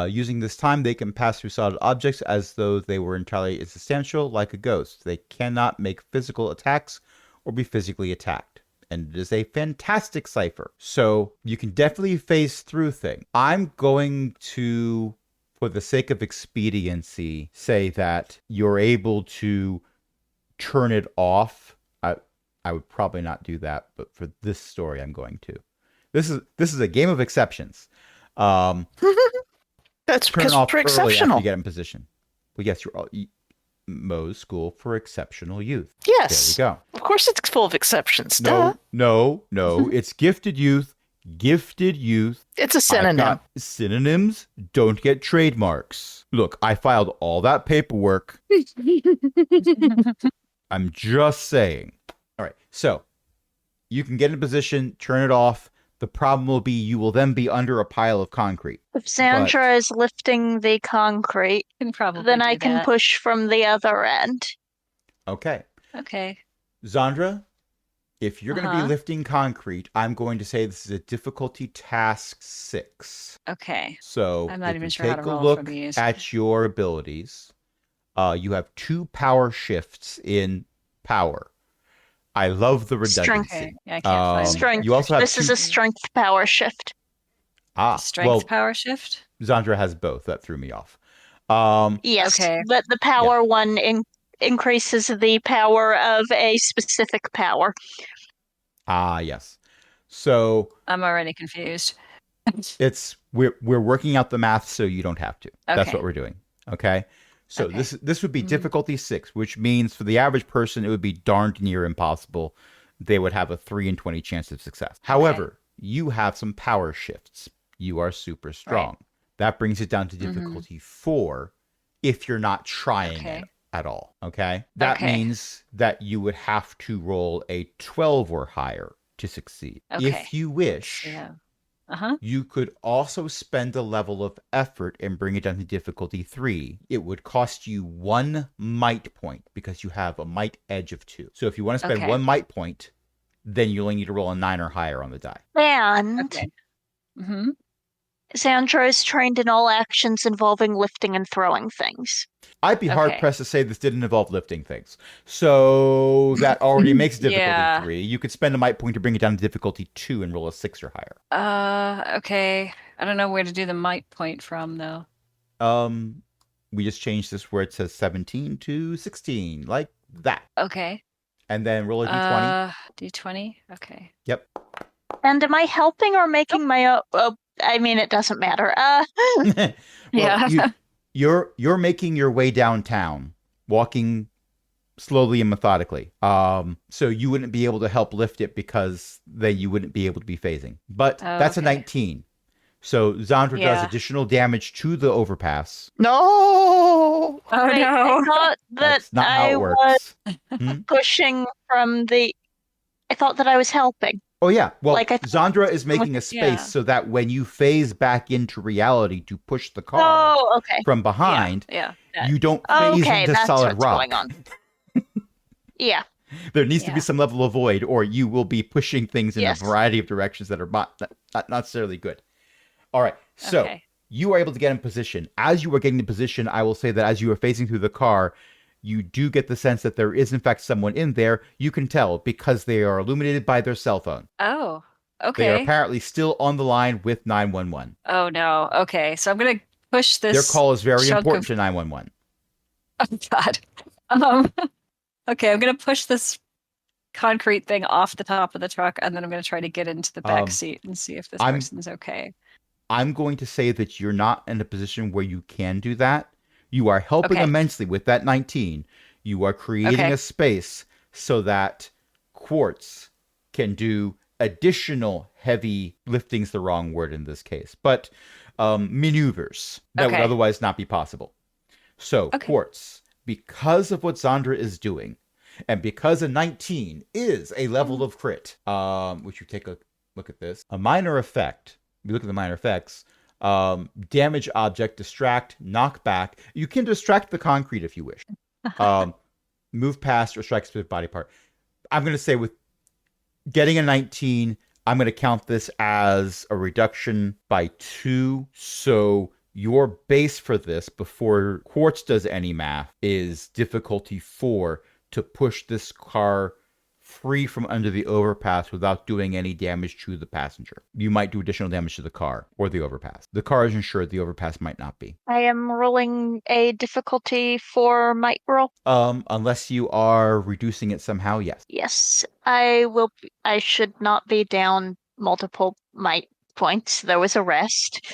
Using this time, they can pass through solid objects as though they were entirely insubstantial, like a ghost. They cannot make physical attacks or be physically attacked. And it is a fantastic cipher. So you can definitely phase through things. I'm going to, for the sake of expediency, say that you're able to turn it off. I would probably not do that, but for this story, I'm going to. This is a game of exceptions. That's turn because it off we're early exceptional. after you get in position. Well, yes, you're all Moe's School for Exceptional Youth. Yes. There we go. Of course it's full of exceptions. Duh. No. It's gifted youth Gifted youth. It's a I've synonym. got synonyms don't get trademarks. Look, I filed all that paperwork. I'm just saying. All right, so you can get in a position, turn it off. The problem will be you will then be under a pile of concrete. If Sandra is lifting the concrete, then I can push from the other end. Okay. Okay. Zandra, if you're going to be lifting concrete, I'm going to say this is a difficulty task 6. Okay. So I'm not even sure take how to a roll look for these. at your abilities. You have 2 power shifts in power. I love the redundancy. Strength. Okay. Yeah, I can't find Strength. You also have this is a strength power shift. Strength power shift? Zandra has both. That threw me off. Yes, okay. but the power one increases the power of a specific power. Yes. So I'm already confused. we're working out the math so you don't have to. Okay. That's what we're doing. Okay. So this would be difficulty 6, which means for the average person it would be darned near impossible. They would have a 3 in 20 chance of success. However, you have some power shifts. You are super strong. Right. That brings it down to difficulty 4 if you're not trying it at all. Okay. That means that you would have to roll a 12 or higher to succeed. Okay. If you wish, you could also spend a level of effort and bring it down to difficulty 3. It would cost you 1 might point because you have a might edge of 2. So if you want to spend 1 might point, then you only need to roll a 9 or higher on the die. And Sandra is trained in all actions involving lifting and throwing things. I'd be hard-pressed to say this didn't involve lifting things. So that already makes difficulty 3. You could spend a might point to bring it down to difficulty 2 and roll a 6 or higher. Okay. I don't know where to do the might point from, though. We just changed this where it says 17 to 16, like that. Okay. And then roll a d20. D20? Okay. Yep. And am I helping or making my own? I mean, it doesn't matter. You're making your way downtown, walking slowly and methodically. So you wouldn't be able to help lift it because then you wouldn't be able to be phasing. But that's a 19. So Zandra does additional damage to the overpass. No! Oh, no. I thought that that's not how it works. was pushing from the... I thought that I was helping. Oh, yeah. Well, Zandra is making a space so that when you phase back into reality to push the car from behind, you don't phase into solid rock. Going on. Yeah. There needs to be some level of void, or you will be pushing things in a variety of directions that are not necessarily good. All right. So you are able to get in position. As you are getting in position, I will say that as you are phasing through the car, you do get the sense that there is, in fact, someone in there. You can tell because they are illuminated by their cell phone. Oh, okay. They are apparently still on the line with 911. Oh, no. Okay, so I'm going to push this. Their call is very important to 911. Oh, God. Okay, I'm going to push this concrete thing off the top of the truck, and then I'm going to try to get into the back seat and see if this person's okay. I'm going to say that you're not in a position where you can do that. You are helping immensely with that 19. You are creating a space so that Quartz can do additional heavy, lifting's the wrong word in this case, but maneuvers that would otherwise not be possible. So Quartz, because of what Zandra is doing, and because a 19 is a level of crit, which you take a look at this, a minor effect, you look at the minor effects, damage object, distract, knock back. You can distract the concrete if you wish. Move past or strike a specific body part. I'm going to say with getting a 19, I'm going to count this as a reduction by 2. So your base for this, before Quartz does any math, is difficulty 4 to push this car free from under the overpass without doing any damage to the passenger. You might do additional damage to the car or the overpass. The car is insured, the overpass might not be. I am rolling a difficulty 4 might roll. Unless you are reducing it somehow, yes. Yes, I should not be down multiple might points. There was a rest.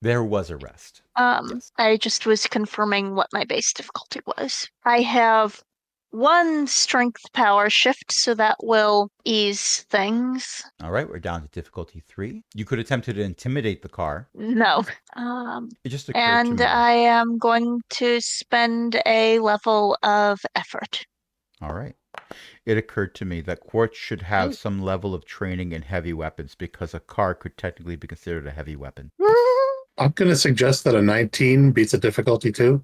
There was a rest. Yes. I just was confirming what my base difficulty was. I have one strength power shift, so that will ease things. All right, we're down to difficulty 3. You could attempt to intimidate the car. No. It just occurred And to me. I am going to spend a level of effort. All right. It occurred to me that Quartz should have some level of training in heavy weapons because a car could technically be considered a heavy weapon. I'm going to suggest that a 19 beats a difficulty 2.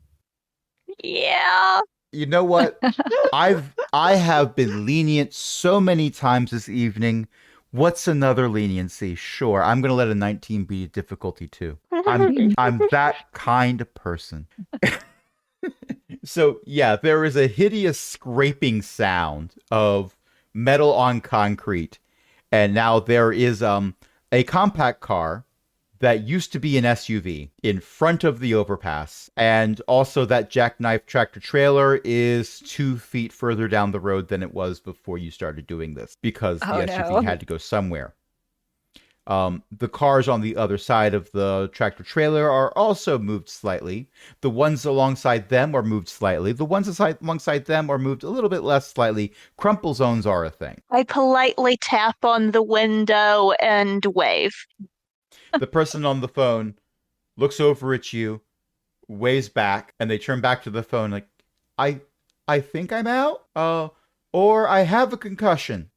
Yeah. You know what? I have been lenient so many times this evening. What's another leniency? Sure, I'm going to let a 19 be a difficulty 2. I'm that kind of person. So, yeah, there is a hideous scraping sound of metal on concrete. And now there is a compact car that used to be an SUV in front of the overpass. And also that jackknife tractor trailer is 2 feet further down the road than it was before you started doing this because the SUV had to go somewhere. The cars on the other side of the tractor trailer are also moved slightly. The ones alongside them are moved slightly. The ones alongside them are moved a little bit less slightly. Crumple zones are a thing. I politely tap on the window and wave. The person on the phone looks over at you, waves back, and they turn back to the phone like, I think I'm out. Or I have a concussion.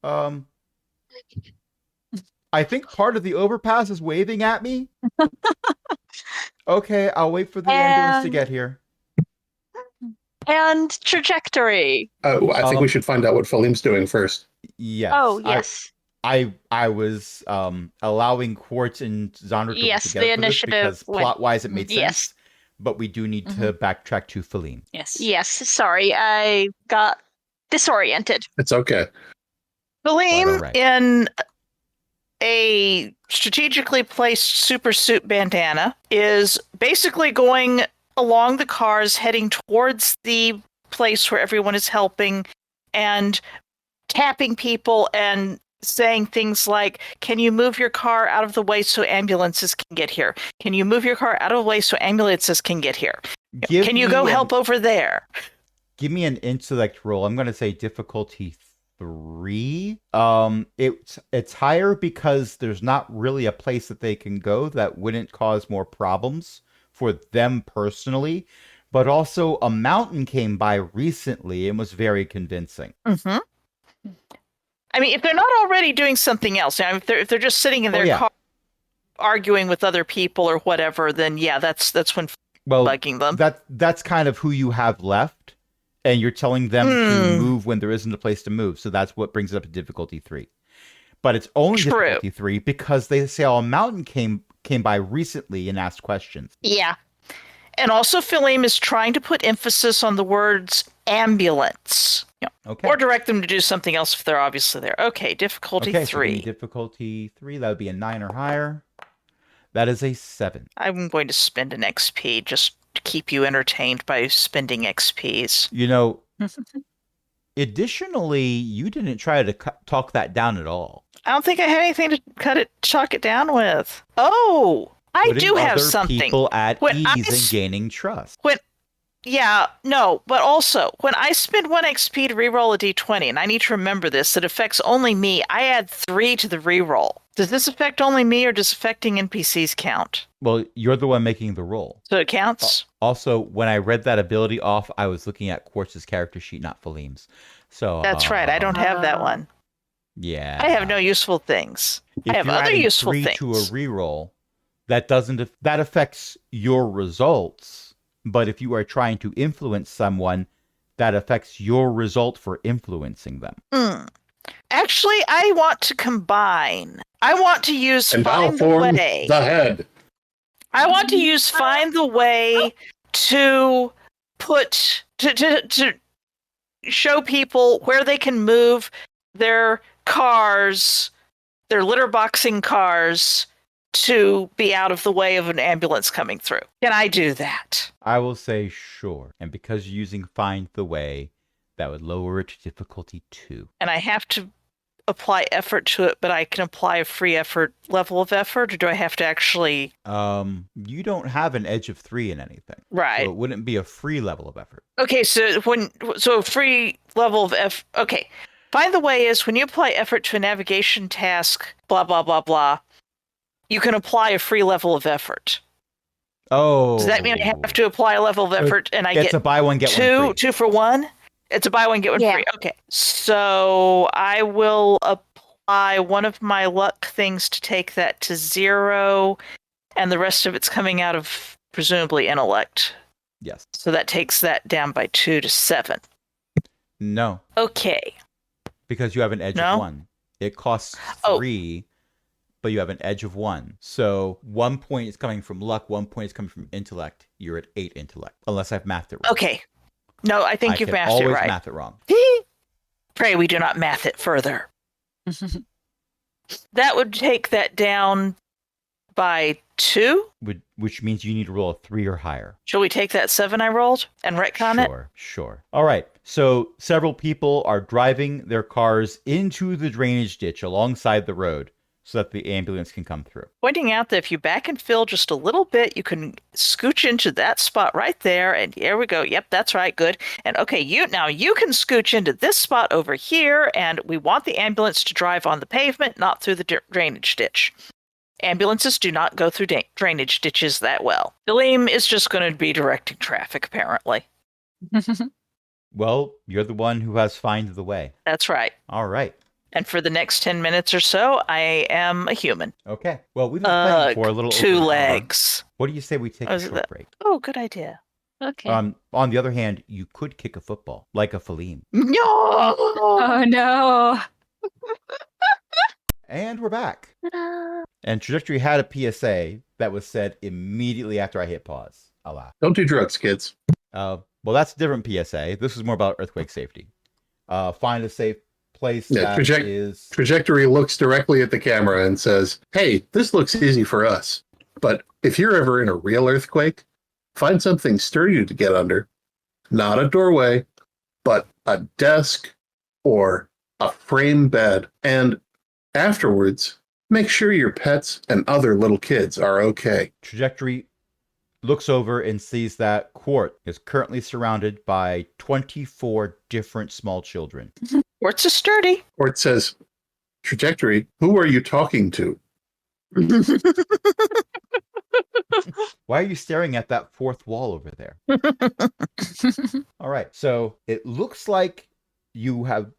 I think part of the overpass is waving at me. Okay, I'll wait for the ambulance to get here. And trajectory. I think we should find out what Falim's doing first. Yes. Oh, yes. I was allowing Quartz and Zondra to Yes, together the for this initiative because plot-wise it made sense. Yes. But we do need to backtrack to Falim. Yes. Yes, sorry, I got disoriented. It's okay. Falim, right. in a strategically placed super suit bandana, is basically going along the cars, heading towards the place where everyone is helping, and tapping people and saying things like, can you move your car out of the way so ambulances can get here? Can you move your car out of the way so ambulances can get here? Can you go help over there? Give me an intellect roll. I'm going to say difficulty 3. It's higher because there's not really a place that they can go that wouldn't cause more problems for them personally. But also a mountain came by recently and was very convincing. Mm-hmm. I mean, if they're not already doing something else, if they're just sitting in their car arguing with other people or whatever, then yeah, that's when bugging them. That's kind of who you have left, and you're telling them to move when there isn't a place to move. So that's what brings it up to difficulty 3. But it's only difficulty 3 because they say a mountain came by recently and asked questions. Yeah. And also Falim is trying to put emphasis on the words ambulance. Okay. Or direct them to do something else if they're obviously there. Okay, difficulty 3. So difficulty 3, that would be a 9 or higher. That is a 7. I'm going to spend an XP just to keep you entertained by spending XPs. You know, additionally, you didn't try to talk that down at all. I don't think I had anything to chalk it down with. Oh, I do have something. People at ease and gaining trust. But also, when I spend 1 XP to reroll a d20, and I need to remember this, it affects only me, I add 3 to the reroll. Does this affect only me, or does affecting NPCs count? Well, you're the one making the roll. So it counts? Also, when I read that ability off, I was looking at Quartz's character sheet, not Falim's. So that's right, I don't have that one. Yeah. I have no useful things. I have other useful things. If you're adding 3 to a reroll, that affects your results. But if you are trying to influence someone, that affects your result for influencing them. Actually, I want to combine. I want to use Find the Way. The head. I want to use Find the Way to put to show people where they can move their cars, their litter boxing cars, to be out of the way of an ambulance coming through. Can I do that? I will say sure. And because you're using Find the Way, that would lower it to difficulty 2. And I have to apply effort to it, but I can apply a free effort level of effort, or do I have to actually? You don't have an edge of 3 in anything. Right. So it wouldn't be a free level of effort. Okay, so free level of effort. Okay. Find the way is when you apply effort to a navigation task, blah, blah, blah, blah, you can apply a free level of effort. Oh. Does that mean I have to apply a level of effort and I get a buy one, get two, one free. 2 for 1? It's a buy one, get one free. Okay. So I will apply one of my luck things to take that to 0, and the rest of it's coming out of presumably intellect. Yes. So that takes that down by 2 to 7. No. Okay. Because you have an edge of 1. It costs 3, but you have an edge of 1. So 1 point is coming from luck, 1 point is coming from intellect. You're at 8 intellect, unless I've mathed it wrong. Okay. No, I think you've mathed it right. I always math it wrong. Pray we do not math it further. That would take that down by 2? Which means you need to roll a 3 or higher. Shall we take that 7 I rolled and retcon it? Sure. All right. So several people are driving their cars into the drainage ditch alongside the road so that the ambulance can come through. Pointing out that if you back and fill just a little bit, you can scooch into that spot right there. And here we go. Yep, that's right. Good. And okay, you can scooch into this spot over here. And we want the ambulance to drive on the pavement, not through the drainage ditch. Ambulances do not go through drainage ditches that well. Daleem is just going to be directing traffic, apparently. Well, you're the one who has find the way. That's right. All right. And for the next 10 minutes or so, I am a human. Okay. Well, we've been playing for a little 2 legs. What do you say we take a short break? Oh, good idea. Okay. On the other hand, you could kick a football, like a Phaleem. No! Oh, no. And we're back. And Trajectory had a PSA that was said immediately after I hit pause. Alas. Don't do drugs, kids. Well, that's a different PSA. This is more about earthquake safety. Find a safe place Trajectory looks directly at the camera and says, hey, this looks easy for us. But if you're ever in a real earthquake, find something sturdy to get under. Not a doorway, but a desk or a frame bed. And afterwards, make sure your pets and other little kids are okay. Trajectory looks over and sees that Quart is currently surrounded by 24 different small children. Quartz is sturdy. Quart says, Trajectory, who are you talking to? Why are you staring at that fourth wall over there? All right. So it looks like you have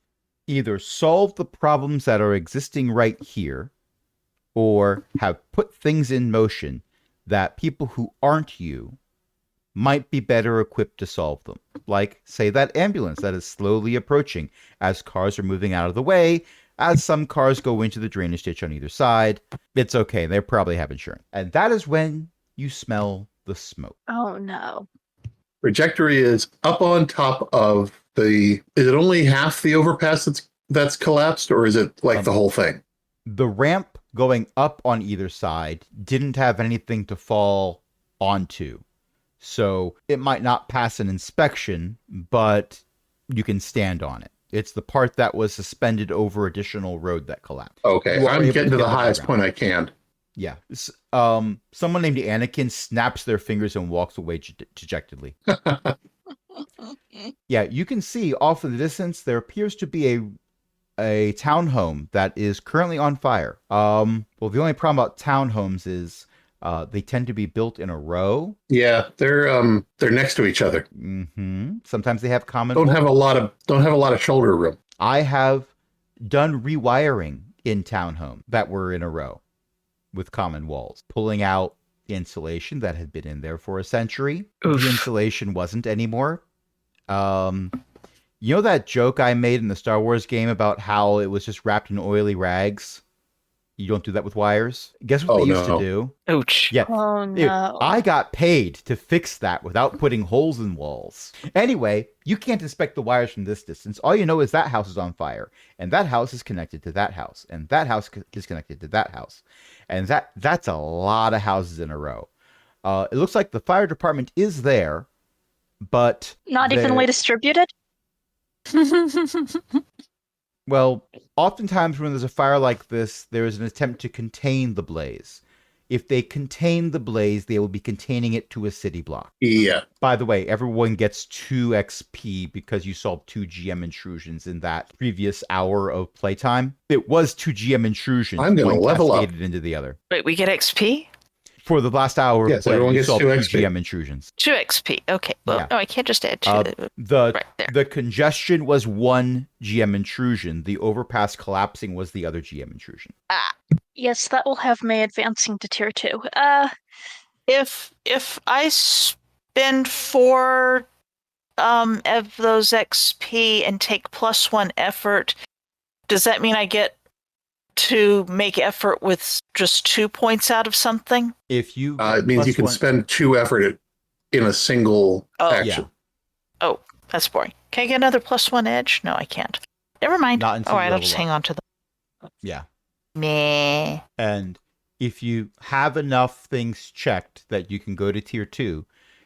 either solved the problems that are existing right here or have put things in motion that people who aren't you might be better equipped to solve them. Like, say, that ambulance that is slowly approaching as cars are moving out of the way, as some cars go into the drainage ditch on either side. It's okay. They probably have insurance. And that is when you smell the smoke. Oh, no. Trajectory is up on top of is it only half the overpass that's collapsed, or is it like the whole thing? The ramp going up on either side didn't have anything to fall onto. So it might not pass an inspection, but you can stand on it. It's the part that was suspended over additional road that collapsed. Okay, I'm getting to the highest point I can. Yeah. Someone named Anakin snaps their fingers and walks away dejectedly. Yeah, you can see off in the distance there appears to be a townhome that is currently on fire. Well, the only problem about townhomes is they tend to be built in a row. Yeah, they're next to each other. Mm-hmm. Sometimes they have common. Don't have a lot of shoulder room. I have done rewiring in townhome that were in a row with common walls, pulling out insulation that had been in there for a century. Oof. The insulation wasn't anymore. You know that joke I made in the Star Wars game about how it was just wrapped in oily rags? You don't do that with wires. Guess what they used to do? Ouch. Yeah. Oh, no. I got paid to fix that without putting holes in walls. Anyway, you can't inspect the wires from this distance. All you know is that house is on fire, and that house is connected to that house, and that house is connected to that house. And that's a lot of houses in a row. It looks like the fire department is there, but not evenly distributed? Well, oftentimes when there's a fire like this, there is an attempt to contain the blaze. If they contain the blaze, they will be containing it to a city block. Yeah. By the way, everyone gets 2 XP because you solved 2 GM intrusions in that previous hour of playtime. It was 2 GM intrusions. I'm going to level up. Cascaded into the other. Wait, we get XP? For the last hour Yes, of play, everyone you gets solved 2 2 XP. GM intrusions. 2 XP. Okay. Well, Yeah. no, I can't just add 2. Right there. The congestion was 1 GM intrusion. The overpass collapsing was the other GM intrusion. Yes, that will have me advancing to tier 2. If I spend 4 of those XP and take +1 effort, does that mean I get to make effort with just 2 points out of something? If you It means you can spend 2 effort in a single action. Yeah. Oh, that's boring. Can I get another +1 edge? No, I can't. Never mind. Not until All right, you I'll just level hang on to them. Yeah. Meh. And if you have enough things checked that you can go to tier 2,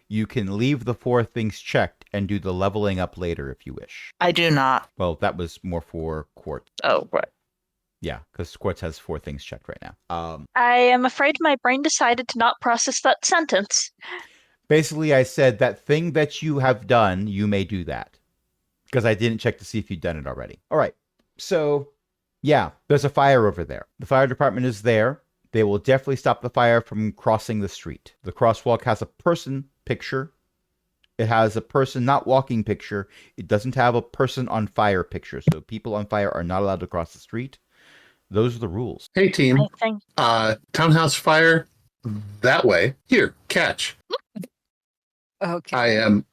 you can leave the 4 things checked and do the leveling up later if you wish. I do not. Well, that was more for Quartz. Oh, right. Yeah, because Quartz has 4 things checked right now. I am afraid my brain decided to not process that sentence. Basically, I said that thing that you have done, you may do that. Because I didn't check to see if you'd done it already. All right. So, yeah, there's a fire over there. The fire department is there. They will definitely stop the fire from crossing the street. The crosswalk has a person picture. It has a person not walking picture. It doesn't have a person on fire picture. So people on fire are not allowed to cross the street. Those are the rules. Hey, team. I think. Townhouse fire that way. Here, catch. Okay. I am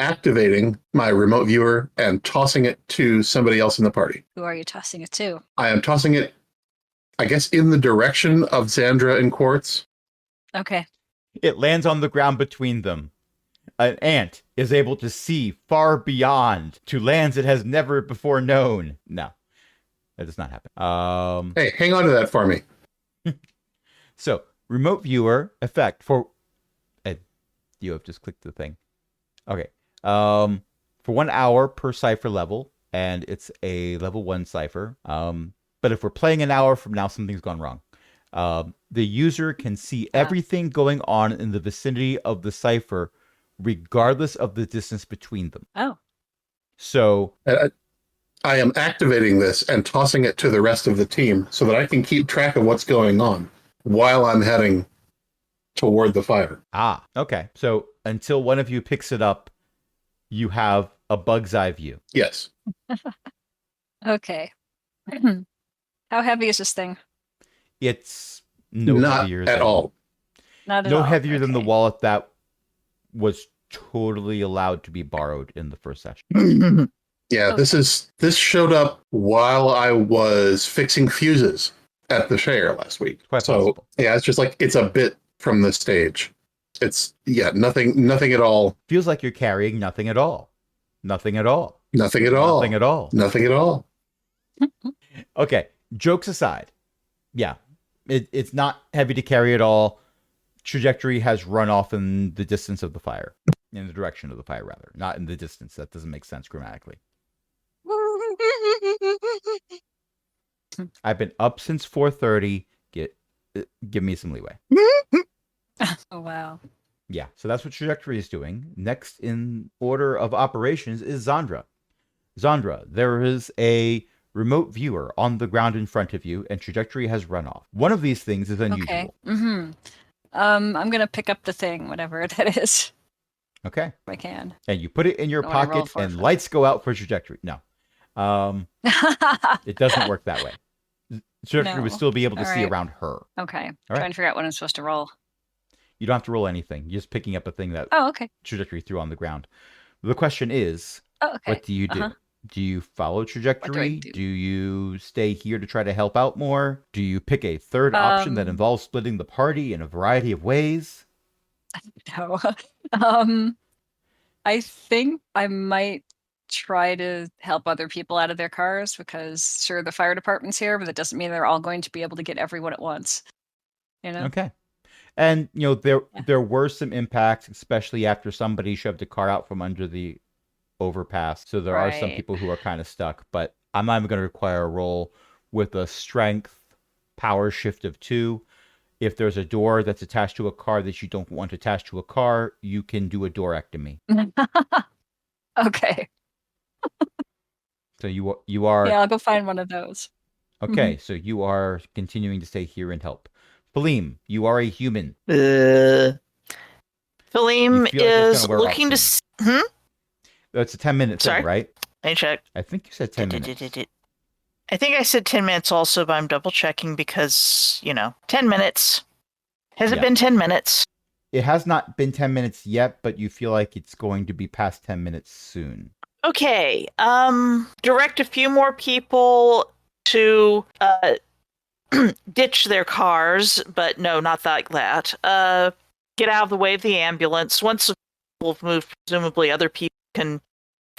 activating my remote viewer and tossing it to somebody else in the party. Who are you tossing it to? I am tossing it, I guess, in the direction of Xandra and Quartz. Okay. It lands on the ground between them. An ant is able to see far beyond to lands it has never before known. No, that does not happen. Hey, hang on to that for me. So, remote viewer effect for... you have just clicked the thing. Okay. For 1 hour per Cypher level, and it's a level 1 Cypher. But if we're playing an hour from now, something's gone wrong. The user can see everything going on in the vicinity of the Cypher, regardless of the distance between them. Oh. So... I am activating this and tossing it to the rest of the team so that I can keep track of what's going on while I'm heading toward the fire. Ah, okay. So until one of you picks it up, you have a bug's eye view. Yes. Okay. How heavy is this thing? It's no Not heavier at than, all. Not at no all. heavier than the Okay. wallet that was totally allowed to be borrowed in the first session. Yeah, this showed up while I was fixing fuses at the Share last week. Quite so possible. yeah, it's just like it's a bit from the stage. It's nothing at all. Feels like you're carrying nothing at all. Nothing at all. Nothing at all. Nothing at all. Nothing at all. Okay, jokes aside. Yeah, it's not heavy to carry at all. Trajectory has run off in the distance of the fire. In the direction of the fire, rather. Not in the distance. That doesn't make sense grammatically. I've been up since 4:30. Give me some leeway. Oh, wow. Yeah, so that's what Trajectory is doing. Next in order of operations is Xandra. Xandra, there is a remote viewer on the ground in front of you, and Trajectory has run off. One of these things is unusual. Okay. Mm-hmm. I'm gonna pick up the thing, whatever that is, Okay. if I can. And you put it in your I wanna roll pocket, for it and first. lights go out for Trajectory. No. It doesn't work that way. Trajectory would No. still be able to All see right. around her. Okay. right. Trying to figure out what I'm supposed to roll. You don't have to roll anything. You're just picking up a thing that Oh, okay. Trajectory threw on the ground. The question is, Oh, okay. what do you do? Uh-huh. Do you follow Trajectory? do? Do you stay here to try to help out more? Do you pick a third option that involves splitting the party in a variety of ways? No. I think I might try to help other people out of their cars because sure the fire department's here, but that doesn't mean they're all going to be able to get everyone at once. You know? Okay. And there Yeah. there were some impacts, especially after somebody shoved a car out from under the overpass. So there are some Right. people who are kind of stuck, but I'm not even going to require a roll. With a strength power shift of 2, if there's a door that's attached to a car that you don't want attached to a car, you can do a doorectomy. Okay. So you are. Yeah, I'll go find one of those. Okay, so you are continuing to stay here and help. Phaleem, you are a human. Phaleem You feel like it's is gonna wear looking off to. soon. It's a 10-minute thing, Sorry? right? Let me check. I think you said 10 minutes. I think I said 10 minutes also, but I'm double checking because, 10 minutes. Has it been 10 minutes? It has not been 10 minutes yet, but you feel like it's going to be past 10 minutes soon. Okay. Direct a few more people to ditch their cars, but no, not like that. Get out of the way of the ambulance. Once the people have moved, presumably other people can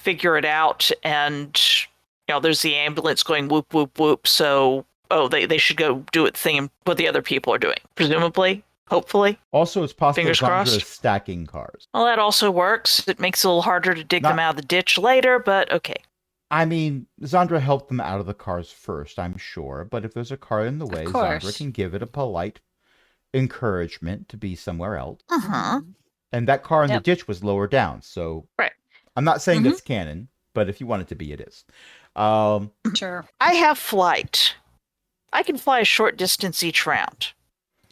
figure it out, and there's the ambulance going whoop whoop whoop. So, they should go do it thing what the other people are doing, presumably. Hopefully. Also, it's possible Fingers Zandra crossed. is stacking cars. Well, that also works. It makes it a little harder to dig them out of the ditch later, but okay. I mean, Zandra helped them out of the cars first, I'm sure. But if there's a car in the way, Zandra can give it a polite encouragement to be somewhere else. Uh-huh. And that car in the ditch was lower down, so right. I'm not saying that's canon, but if you want it to be, it is. Sure. I have flight. I can fly a short distance each round.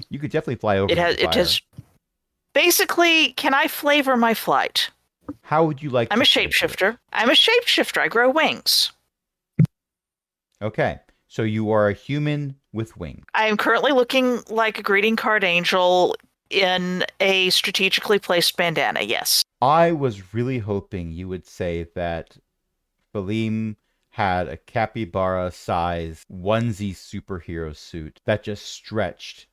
You could definitely fly over. It has. Basically, can I flavor my flight? How would you like? I'm a shapeshifter. I grow wings. Okay, so you are a human with wings. I am currently looking like a greeting card angel in a strategically placed bandana. Yes. I was really hoping you would say that Phaleem had a capybara-sized onesie superhero suit that just stretched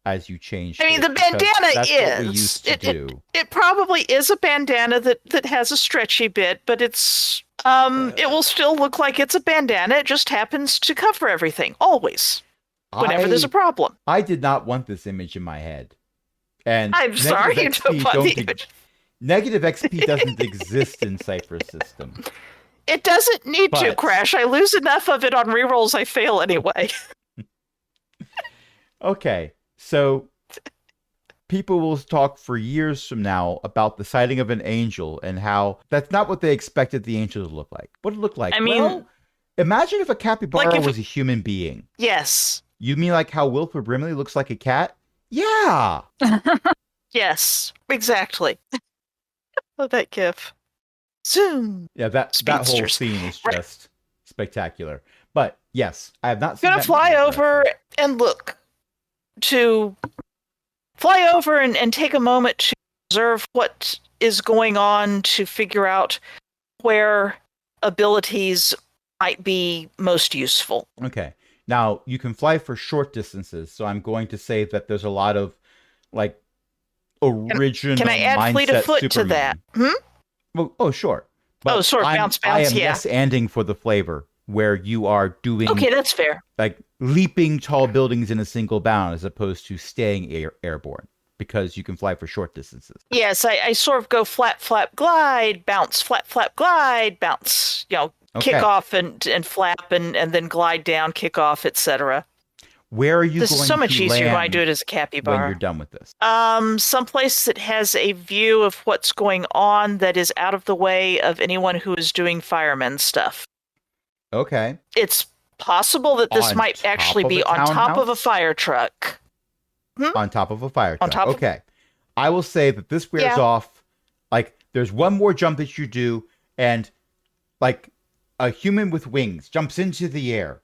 as you changed. I mean, the bandana that's what we used to do. It probably is a bandana that has a stretchy bit, but it's it will still look like it's a bandana. It just happens to cover everything always. Whenever there's a problem. I did not want this image in my head. And I'm sorry you don't want the image. Negative XP doesn't exist in Cypher's system. It doesn't need to, Crash. I lose enough of it on rerolls, I fail anyway. Okay, so people will talk for years from now about the sighting of an angel and how that's not what they expected the angel to look like. What it looked like? I mean, well, imagine if a capybara was a human being. Yes. You mean like how Wilford Brimley looks like a cat? Yeah. Yes, exactly. Oh, that gif. Zoom. Yeah, that whole scene is just spectacular. But yes, I have not seen. I'm gonna fly over and look to fly over and take a moment to observe what is going on to figure out where abilities might be most useful. Okay. Now, you can fly for short distances, so I'm going to say that there's a lot of, like, original Can I add fleet of foot Superman. to that? Well, oh, sure. But bounce, I am yeah. yes-anding for the flavor, where you are doing... Okay, that's fair. Like, leaping tall buildings in a single bound, as opposed to staying airborne, because you can fly for short distances. Yes, I sort of go flap, flap, glide, bounce, flap, flap, glide, bounce, kick off and flap and then glide down, kick off, etc. Where are you this going is so much to easier land when I do it as a capybara. when you're done with this? Someplace that has a view of what's going on that is out of the way of anyone who is doing fireman stuff. Okay. It's possible that this might actually be on top of a fire truck. On top of a fire truck. Okay. I will say that this wears off. Like, there's one more jump that you do, and, like, a human with wings jumps into the air,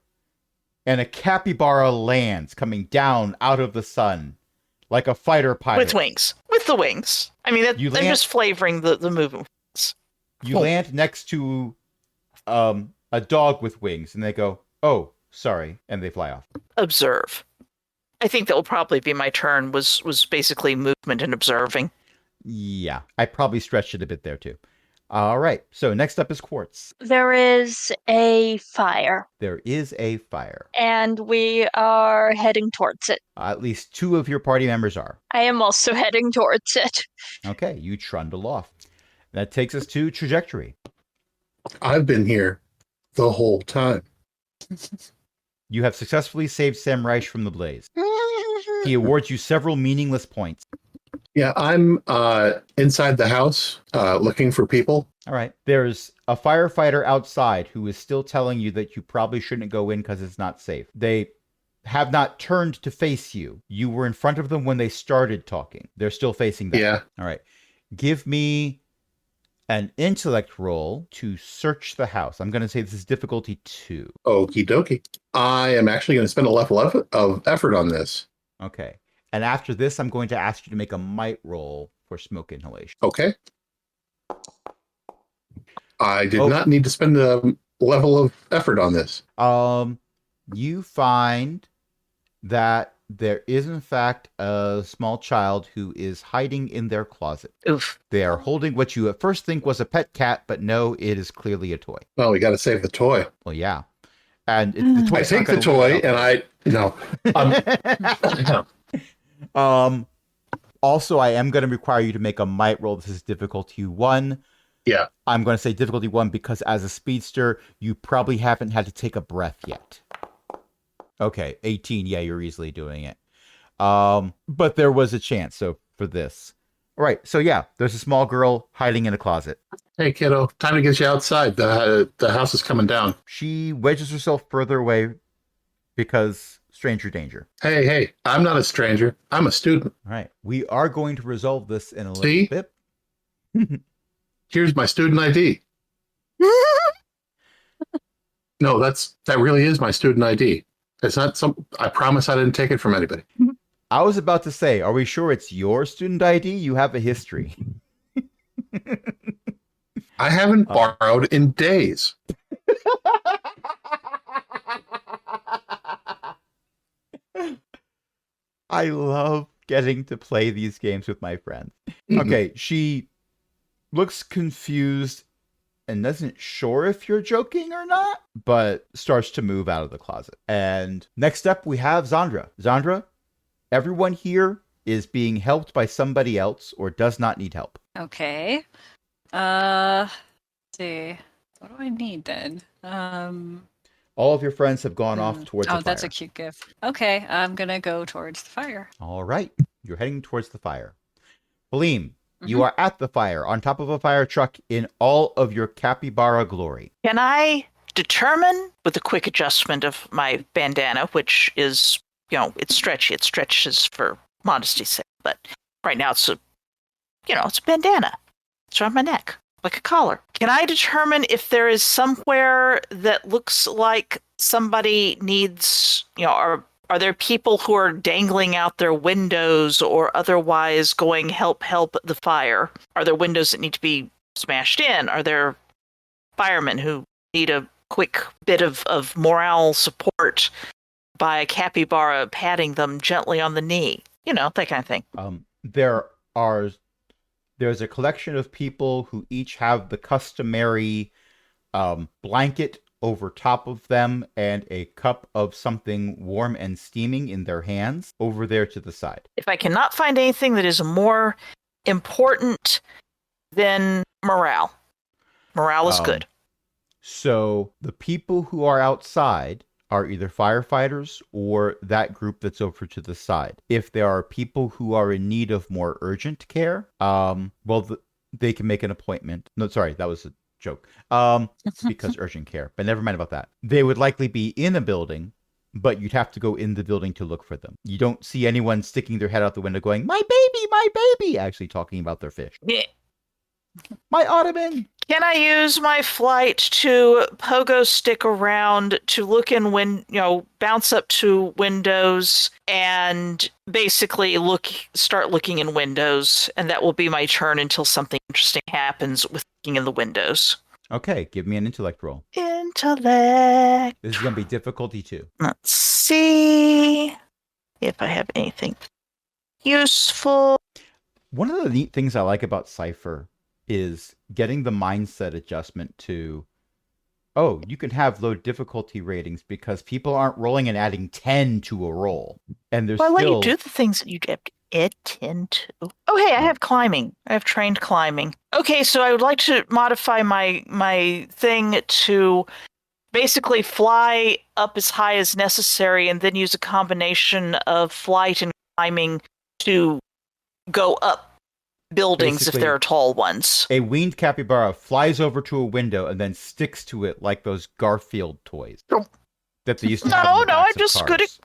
and a capybara lands coming down out of the sun, like a fighter pilot. With wings. With the wings. I mean, I'm just flavoring the movements. You land next to a dog with wings, and they go, oh, sorry, and they fly off. Observe. I think that will probably be my turn, was basically movement and observing. Yeah, I probably stretched it a bit there, too. All right, so next up is Quartz. There is a fire. There is a fire. And we are heading towards it. At least 2 of your party members are. I am also heading towards it. Okay, you trundle off. That takes us to Trajectory. I've been here the whole time. You have successfully saved Sam Reich from the blaze. He awards you several meaningless points. Yeah, I'm inside the house looking for people. All right. There's a firefighter outside who is still telling you that you probably shouldn't go in because it's not safe. They have not turned to face you. You were in front of them when they started talking. They're still facing them. Yeah. All right. Give me an intellect roll to search the house. I'm going to say this is difficulty 2. Okie dokie. I am actually going to spend a level of effort on this. Okay. And after this, I'm going to ask you to make a might roll for smoke inhalation. Okay. I did not need to spend a level of effort on this. You find that there is, in fact, a small child who is hiding in their closet. Oof. They are holding what you at first think was a pet cat, but no, it is clearly a toy. Well, we got to save the toy. Well, yeah. And the toy. I take the toy and I... No. Also, I am going to require you to make a might roll. This is difficulty 1. Yeah. I'm going to say difficulty 1 because as a speedster, you probably haven't had to take a breath yet. Okay, 18. Yeah, you're easily doing it. But there was a chance. So for this. All right. So yeah, there's a small girl hiding in a closet. Hey, kiddo, time to get you outside. The house is coming down. She wedges herself further away because stranger danger. Hey, I'm not a stranger. I'm a student. All right. We are going to resolve this in a little bit. Here's my student ID. No, that really is my student ID. It's not I promise I didn't take it from anybody. I was about to say, are we sure it's your student ID? You have a history. I haven't borrowed in days. I love getting to play these games with my friends. Okay, she looks confused and isn't sure if you're joking or not, but starts to move out of the closet. And next up, we have Zandra. Zandra, everyone here is being helped by somebody else or does not need help. Okay. Let's see. What do I need then? All of your friends have gone off towards the fire. Oh, that's a cute gift. Okay, I'm gonna go towards the fire. All right. You're heading towards the fire. Baleem, you are at the fire, on top of a fire truck in all of your capybara glory. Can I determine, with a quick adjustment of my bandana, which is, it's stretchy. It stretches for modesty's sake. But right now it's it's a bandana. It's around my neck, like a collar. Can I determine if there is somewhere that looks like somebody needs, are there people who are dangling out their windows or otherwise going help the fire? Are there windows that need to be smashed in? Are there firemen who need a quick bit of morale support by a capybara patting them gently on the knee? That kind of thing. There's a collection of people who each have the customary blanket over top of them and a cup of something warm and steaming in their hands over there to the side. If I cannot find anything that is more important than morale is good. So the people who are outside are either firefighters or that group that's over to the side. If there are people who are in need of more urgent care, they can make an appointment. No, sorry, that was a joke. Because urgent care, but never mind about that. They would likely be in a building, but you'd have to go in the building to look for them. You don't see anyone sticking their head out the window going, my baby, actually talking about their fish. Yeah. My ottoman. Can I use my flight to pogo stick around to look in bounce up to windows and basically start looking in windows, and that will be my turn until something interesting happens with looking in the windows. Okay, give me an intellect roll. Intellect. This is going to be difficulty 2. Let's see if I have anything useful. One of the neat things I like about Cypher is getting the mindset adjustment to, you can have low difficulty ratings because people aren't rolling and adding 10 to a roll. And there's I let you do the things that you tend to. Oh, hey, I have climbing. I have trained climbing. Okay, so I would like to modify my thing to basically fly up as high as necessary and then use a combination of flight and climbing to go up buildings Basically, if there are tall ones. A winged capybara flies over to a window and then sticks to it like those Garfield toys that they used to have in the backs of cars.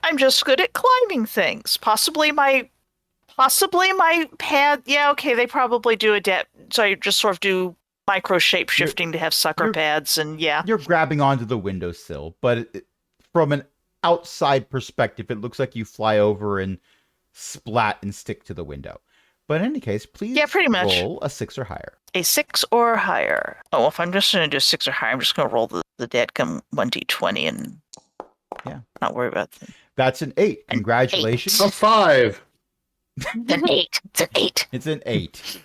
I'm just good at climbing things. Possibly my pad. Yeah, okay, they probably do adapt. So I just sort of do micro shape shifting to have sucker pads, and yeah. You're grabbing onto the windowsill, but from an outside perspective, it looks like you fly over and splat and stick to the window. But in any case, please pretty much. roll a 6 or higher. A 6 or higher. Oh, well, if I'm just going to do a 6 or higher, I'm just going to roll the dadgum 1d20 and not worry about it. That's an 8. Congratulations. A 5. An 8. It's an 8. It's an 8.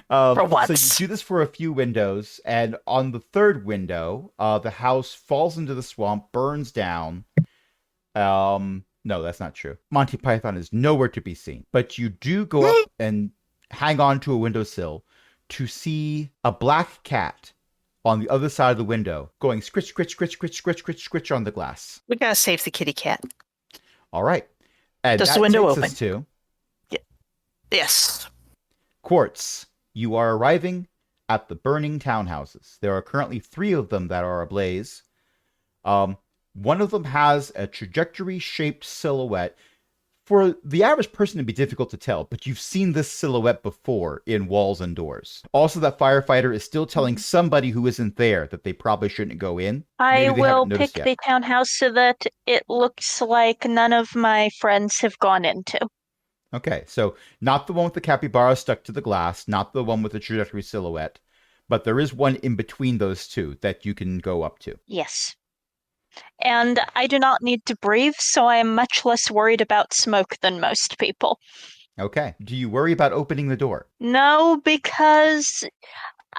For once. So you do this for a few windows, and on the third window, the house falls into the swamp, burns down. No, that's not true. Monty Python is nowhere to be seen. But you do go up and hang on to a windowsill to see a black cat on the other side of the window going scritch, scritch, scritch, scritch, scritch, scritch, scritch on the glass. We gotta save the kitty cat. All right. And does the window open? Us to Yes. Quartz, you are arriving at the burning townhouses. There are currently 3 of them that are ablaze. One of them has a trajectory-shaped silhouette. For the average person, it'd be difficult to tell, but you've seen this silhouette before in walls and doors. Also, that firefighter is still telling somebody who isn't there that they probably shouldn't go in. I will pick the townhouse so that it looks like none of my friends have gone into. Okay, so not the one with the capybara stuck to the glass, not the one with the trajectory silhouette, but there is one in between those two that you can go up to. Yes. And I do not need to breathe, so I am much less worried about smoke than most people. Okay. Do you worry about opening the door? No, because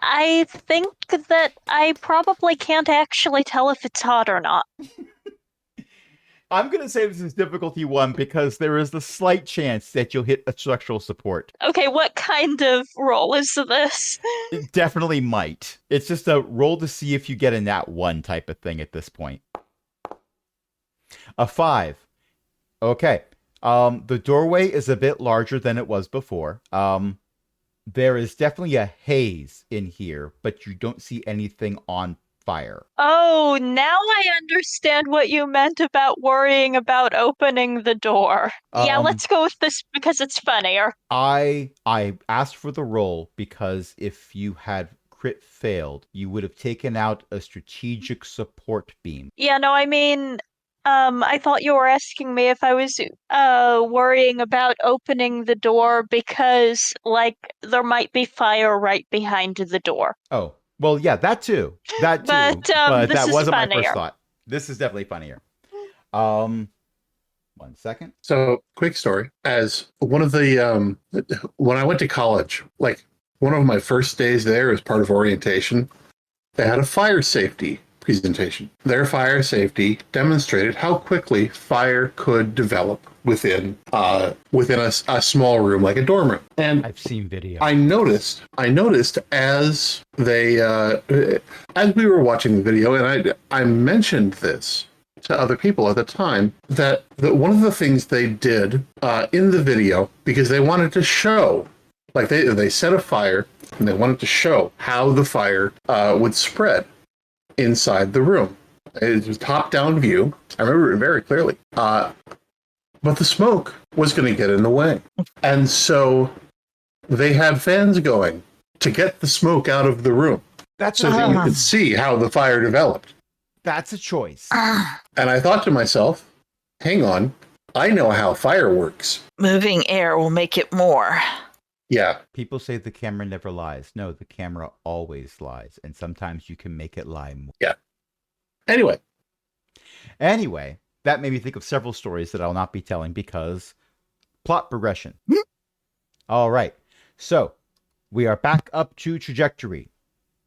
I think that I probably can't actually tell if it's hot or not. I'm going to say this is difficulty 1 because there is the slight chance that you'll hit a structural support. Okay, what kind of roll is this? It definitely might. It's just a roll to see if you get a nat 1 type of thing at this point. A 5. Okay. The doorway is a bit larger than it was before. There is definitely a haze in here, but you don't see anything on fire. Oh, now I understand what you meant about worrying about opening the door. Yeah, let's go with this because it's funnier. I asked for the roll because if you had crit failed, you would have taken out a strategic support beam. Yeah, no, I mean, I thought you were asking me if I was worrying about opening the door because, like, there might be fire right behind the door. Oh, well, yeah, that too. But but that wasn't funnier. my first thought. This is definitely funnier. 1 second. So, quick story. As one of the, when I went to college, like one of my first days there as part of orientation, they had a fire safety presentation. Their fire safety demonstrated how quickly fire could develop within a small room like a dorm room. And I've seen video. I noticed as they as we were watching the video, and I mentioned this to other people at the time, that one of the things they did in the video, because they wanted to show, like they set a fire and they wanted to show how the fire would spread inside the room. It was top-down view. I remember it very clearly. But the smoke was going to get in the way. And so they had fans going to get the smoke out of the room. That's so that you could see how the fire developed. That's a choice. And I thought to myself, hang on, I know how fire works. Moving air will make it more. Yeah. People say the camera never lies. No, the camera always lies. And sometimes you can make it lie more. Yeah. Anyway, that made me think of several stories that I'll not be telling because plot progression. All right. So we are back up to trajectory.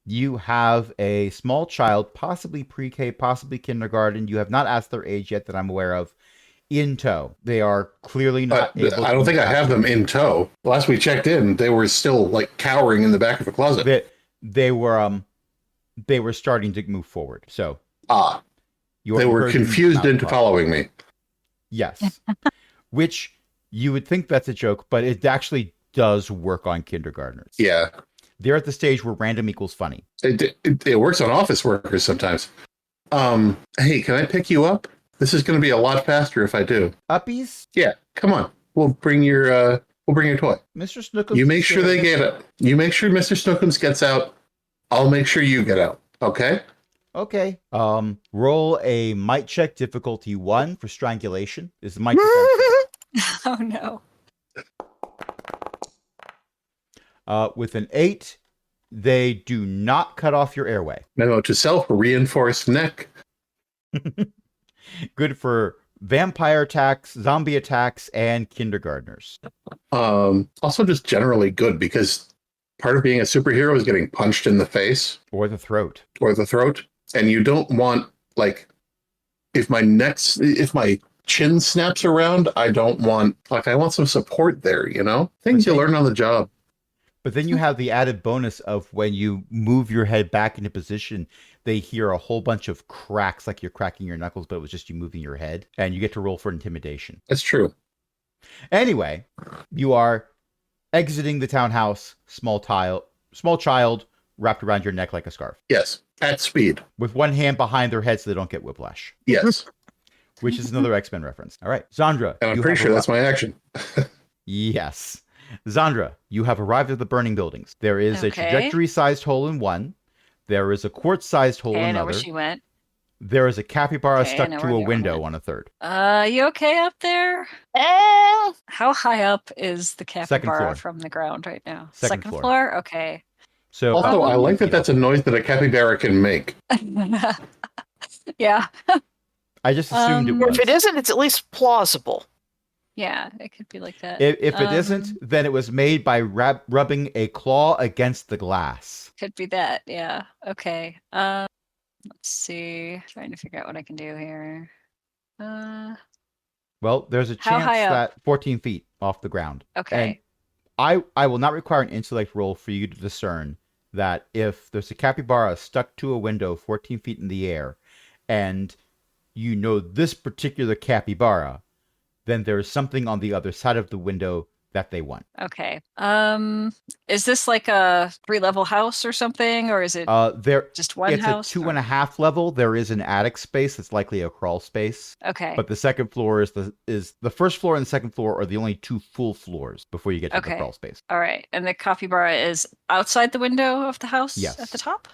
You have a small child, possibly pre-K, possibly kindergarten. You have not asked their age yet that I'm aware of. In tow. They are clearly not able I don't think I have them in tow. Last we checked in, they were still like cowering in the back of a closet. They were they were starting to move forward. So they were confused into following me. Yes. Which you would think that's a joke, but it actually does work on kindergartners. Yeah. They're at the stage where random equals funny. It works on office workers sometimes. Hey, can I pick you up? This is going to be a lot faster if I do. Uppies? Yeah, come on. We'll bring your toy. Mr. Snookums. You make sure they get it. You make sure Mr. Snookums gets out. I'll make sure you get out. Okay? Okay. Roll a might check difficulty 1 for strangulation. Is the mic Oh no. with an 8, they do not cut off your airway. Memo to self, reinforced neck. Good for vampire attacks, zombie attacks, and kindergartners. Also just generally good because part of being a superhero is getting punched in the face. Or the throat. Or the throat. And you don't want, like, if my chin snaps around, I want some support there, you know? Things you learn on the job. But then you have the added bonus of when you move your head back into position, they hear a whole bunch of cracks like you're cracking your knuckles, but it was just you moving your head. And you get to roll for intimidation. That's true. Anyway, you are exiting the townhouse, small child wrapped around your neck like a scarf. Yes, at speed. With one hand behind their head so they don't get whiplash. Yes. Which is another X-Men reference. All right, Zandra. And I'm pretty sure that's my action. Yes. Zandra, you have arrived at the burning buildings. There is a trajectory-sized hole in one. There is a quartz-sized hole in another. I know where she went. There is a capybara stuck to a window on a third. You okay up there? How high up is the capybara from the ground right now? Second floor? Okay. So also, I like that that's a noise that a capybara can make. Yeah. I just assumed it was. If it isn't, it's at least plausible. Yeah, it could be like that. If it isn't, then it was made by rubbing a claw against the glass. Could be that, yeah. Okay. Let's see. Trying to figure out what I can do here. Well, there's a chance that 14 feet off the ground. Okay. And I will not require an intellect roll for you to discern that if there's a capybara stuck to a window 14 feet in the air, and you know this particular capybara, then there is something on the other side of the window that they want. Okay. Is this like a 3-level house or something, or is it just one house? It's a 2.5 level. There is an attic space that's likely a crawl space. Okay. But the second floor is the first floor and the second floor are the only 2 full floors before you get to the crawl space. All right. And the capybara is outside the window of the house? Yes. At the top?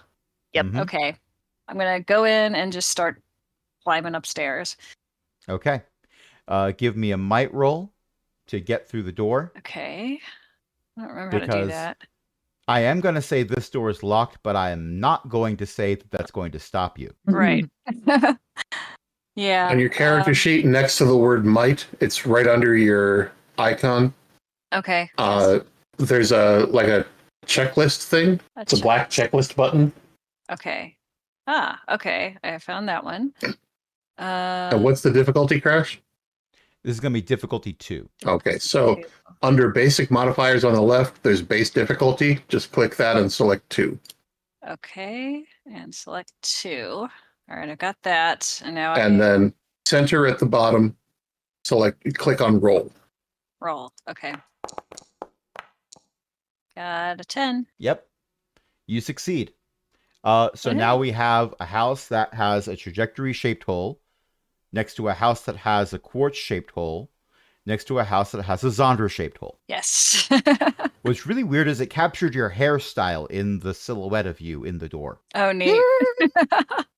Yep. Mm-hmm. Okay. I'm gonna go in and just start climbing upstairs. Okay. Give me a might roll to get through the door. Okay. I don't remember how to do that. I am going to say this door is locked, but I am not going to say that that's going to stop you. Right. Yeah. On your character sheet next to the word might, it's right under your icon. Okay. There's a checklist thing. It's a black checklist button. Okay. Okay. I found that one. And what's the difficulty, Crash? This is going to be difficulty 2. Okay, so under basic modifiers on the left, there's base difficulty. Just click that and select 2. Okay, and select 2. All right, I've got that. And now then center at the bottom, click on roll. Roll, okay. Got a 10. Yep, you succeed. So now we have a house that has a trajectory-shaped hole, next to a house that has a quartz-shaped hole, next to a house that has a Zandra-shaped hole. Yes. What's really weird is it captured your hairstyle in the silhouette of you in the door. Oh, neat.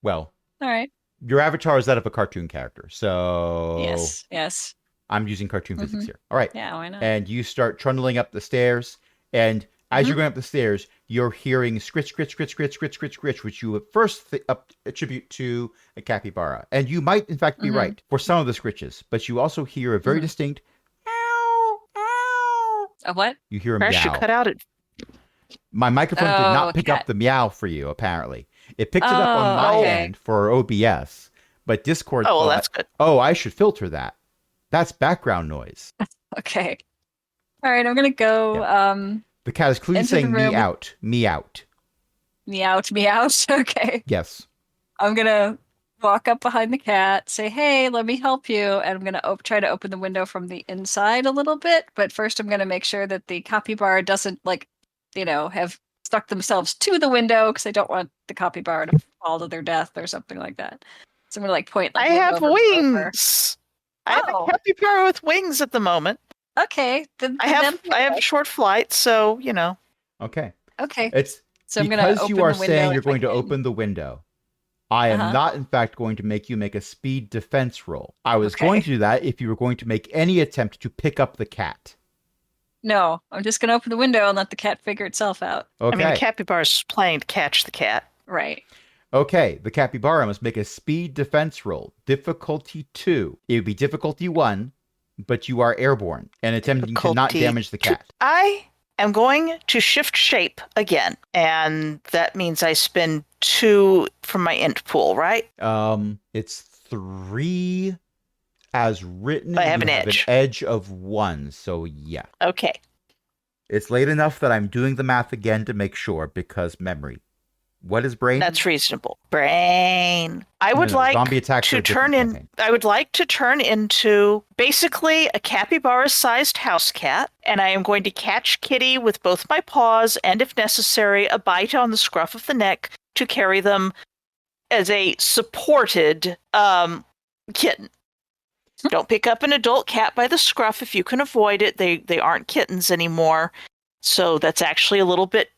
Well, all right. Your avatar is that of a cartoon character, so... Yes. I'm using cartoon physics here. All right. Yeah, why not? And you start trundling up the stairs, and as you're going up the stairs, you're hearing scritch, scritch, scritch, scritch, scritch, scritch, scritch, which you at first attribute to a capybara. And you might, in fact, be right for some of the scritches, but you also hear a very distinct meow, meow. A what? You hear a Crash, meow. you cut out it. My microphone did not pick up the meow for you, apparently. It picked it up on my end for OBS, but Discord thought, that's good. Oh, I should filter that. That's background noise. Okay. All right, I'm going to go... The cat is clearly saying me out. Me out. Meowed, meowed. Okay. Yes. I'm gonna walk up behind the cat, say, "Hey, let me help you," and I'm gonna try to open the window from the inside a little bit. But first, I'm gonna make sure that the capybara doesn't have stuck themselves to the window because I don't want the capybara to fall to their death or something like that. So I'm gonna point I move have over, move over. wings. I have a Oh, capybara with wings at the moment. okay. Then I have short flight, so Okay. Okay. It's So I'm gonna because you open are the window saying you're if I going to can. open the window. I am not, in fact, going to make you make a speed defense roll. I was going to do that if you were going to make any attempt to pick up the cat. No, I'm just gonna open the window and let the cat figure itself out. Okay. I mean, the capybara's playing to catch the cat. Right. Okay, the capybara must make a speed defense roll. Difficulty 2. It would be difficulty 1, but you are airborne and attempting to not damage the cat. I am going to shift shape again, and that means I spend 2 from my int pool, right? It's 3 as written. I have you an have edge. An edge of 1, so yeah. Okay. It's late enough that I'm doing the math again to make sure, because memory. What is brain? That's reasonable. Brain. I would like to turn in. I would like to turn into basically a capybara-sized house cat, and I am going to catch Kitty with both my paws, and if necessary, a bite on the scruff of the neck to carry them as a supported kitten. Don't pick up an adult cat by the scruff if you can avoid it. They aren't kittens anymore, so that's actually a little bit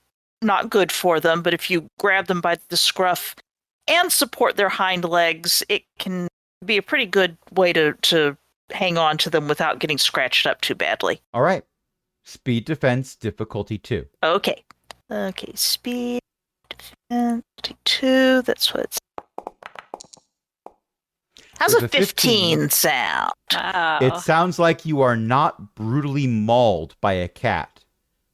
not good for them, but if you grab them by the scruff and support their hind legs, it can be a pretty good way to hang on to them without getting scratched up too badly. All right. Speed defense, difficulty 2. Okay, speed defense 2, that's what it's... How's a 15 sound? Wow. It sounds like you are not brutally mauled by a cat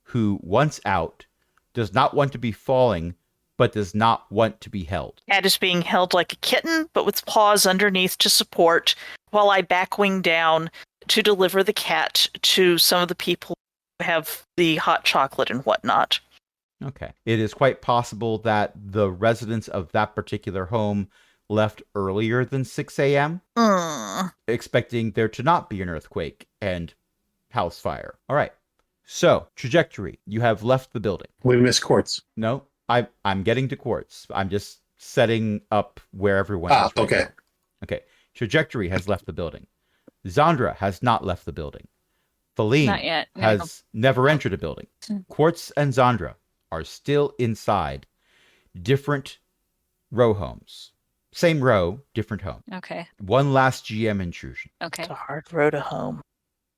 who, once out, does not want to be falling, but does not want to be held. Cat is being held like a kitten, but with paws underneath to support, while I backwing down to deliver the cat to some of the people who have the hot chocolate and whatnot. Okay. It is quite possible that the residents of that particular home left earlier than 6 a.m., expecting there to not be an earthquake and house fire. All right. So, trajectory. You have left the building. We missed Quartz. No, I'm getting to Quartz. I'm just setting up where everyone is. Right okay. now. Okay. Trajectory has left the building. Zandra has not left the building. Feline Not yet. No. has never entered a building. Quartz and Zandra are still inside different row homes. Same row, different home. Okay. One last GM intrusion. Okay. It's a hard road to home.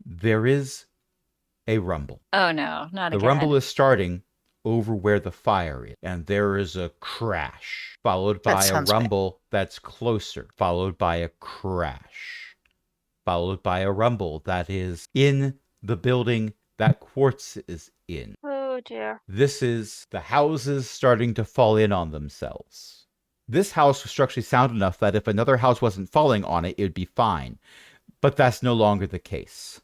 There is a rumble. Oh no, not again. The rumble is starting over where the fire is, and there is a crash, followed by a rumble that's closer, followed by a crash, followed by a rumble that is in the building that Quartz is in. Oh dear. This is the houses starting to fall in on themselves. This house was structurally sound enough that if another house wasn't falling on it, it would be fine. But that's no longer the case.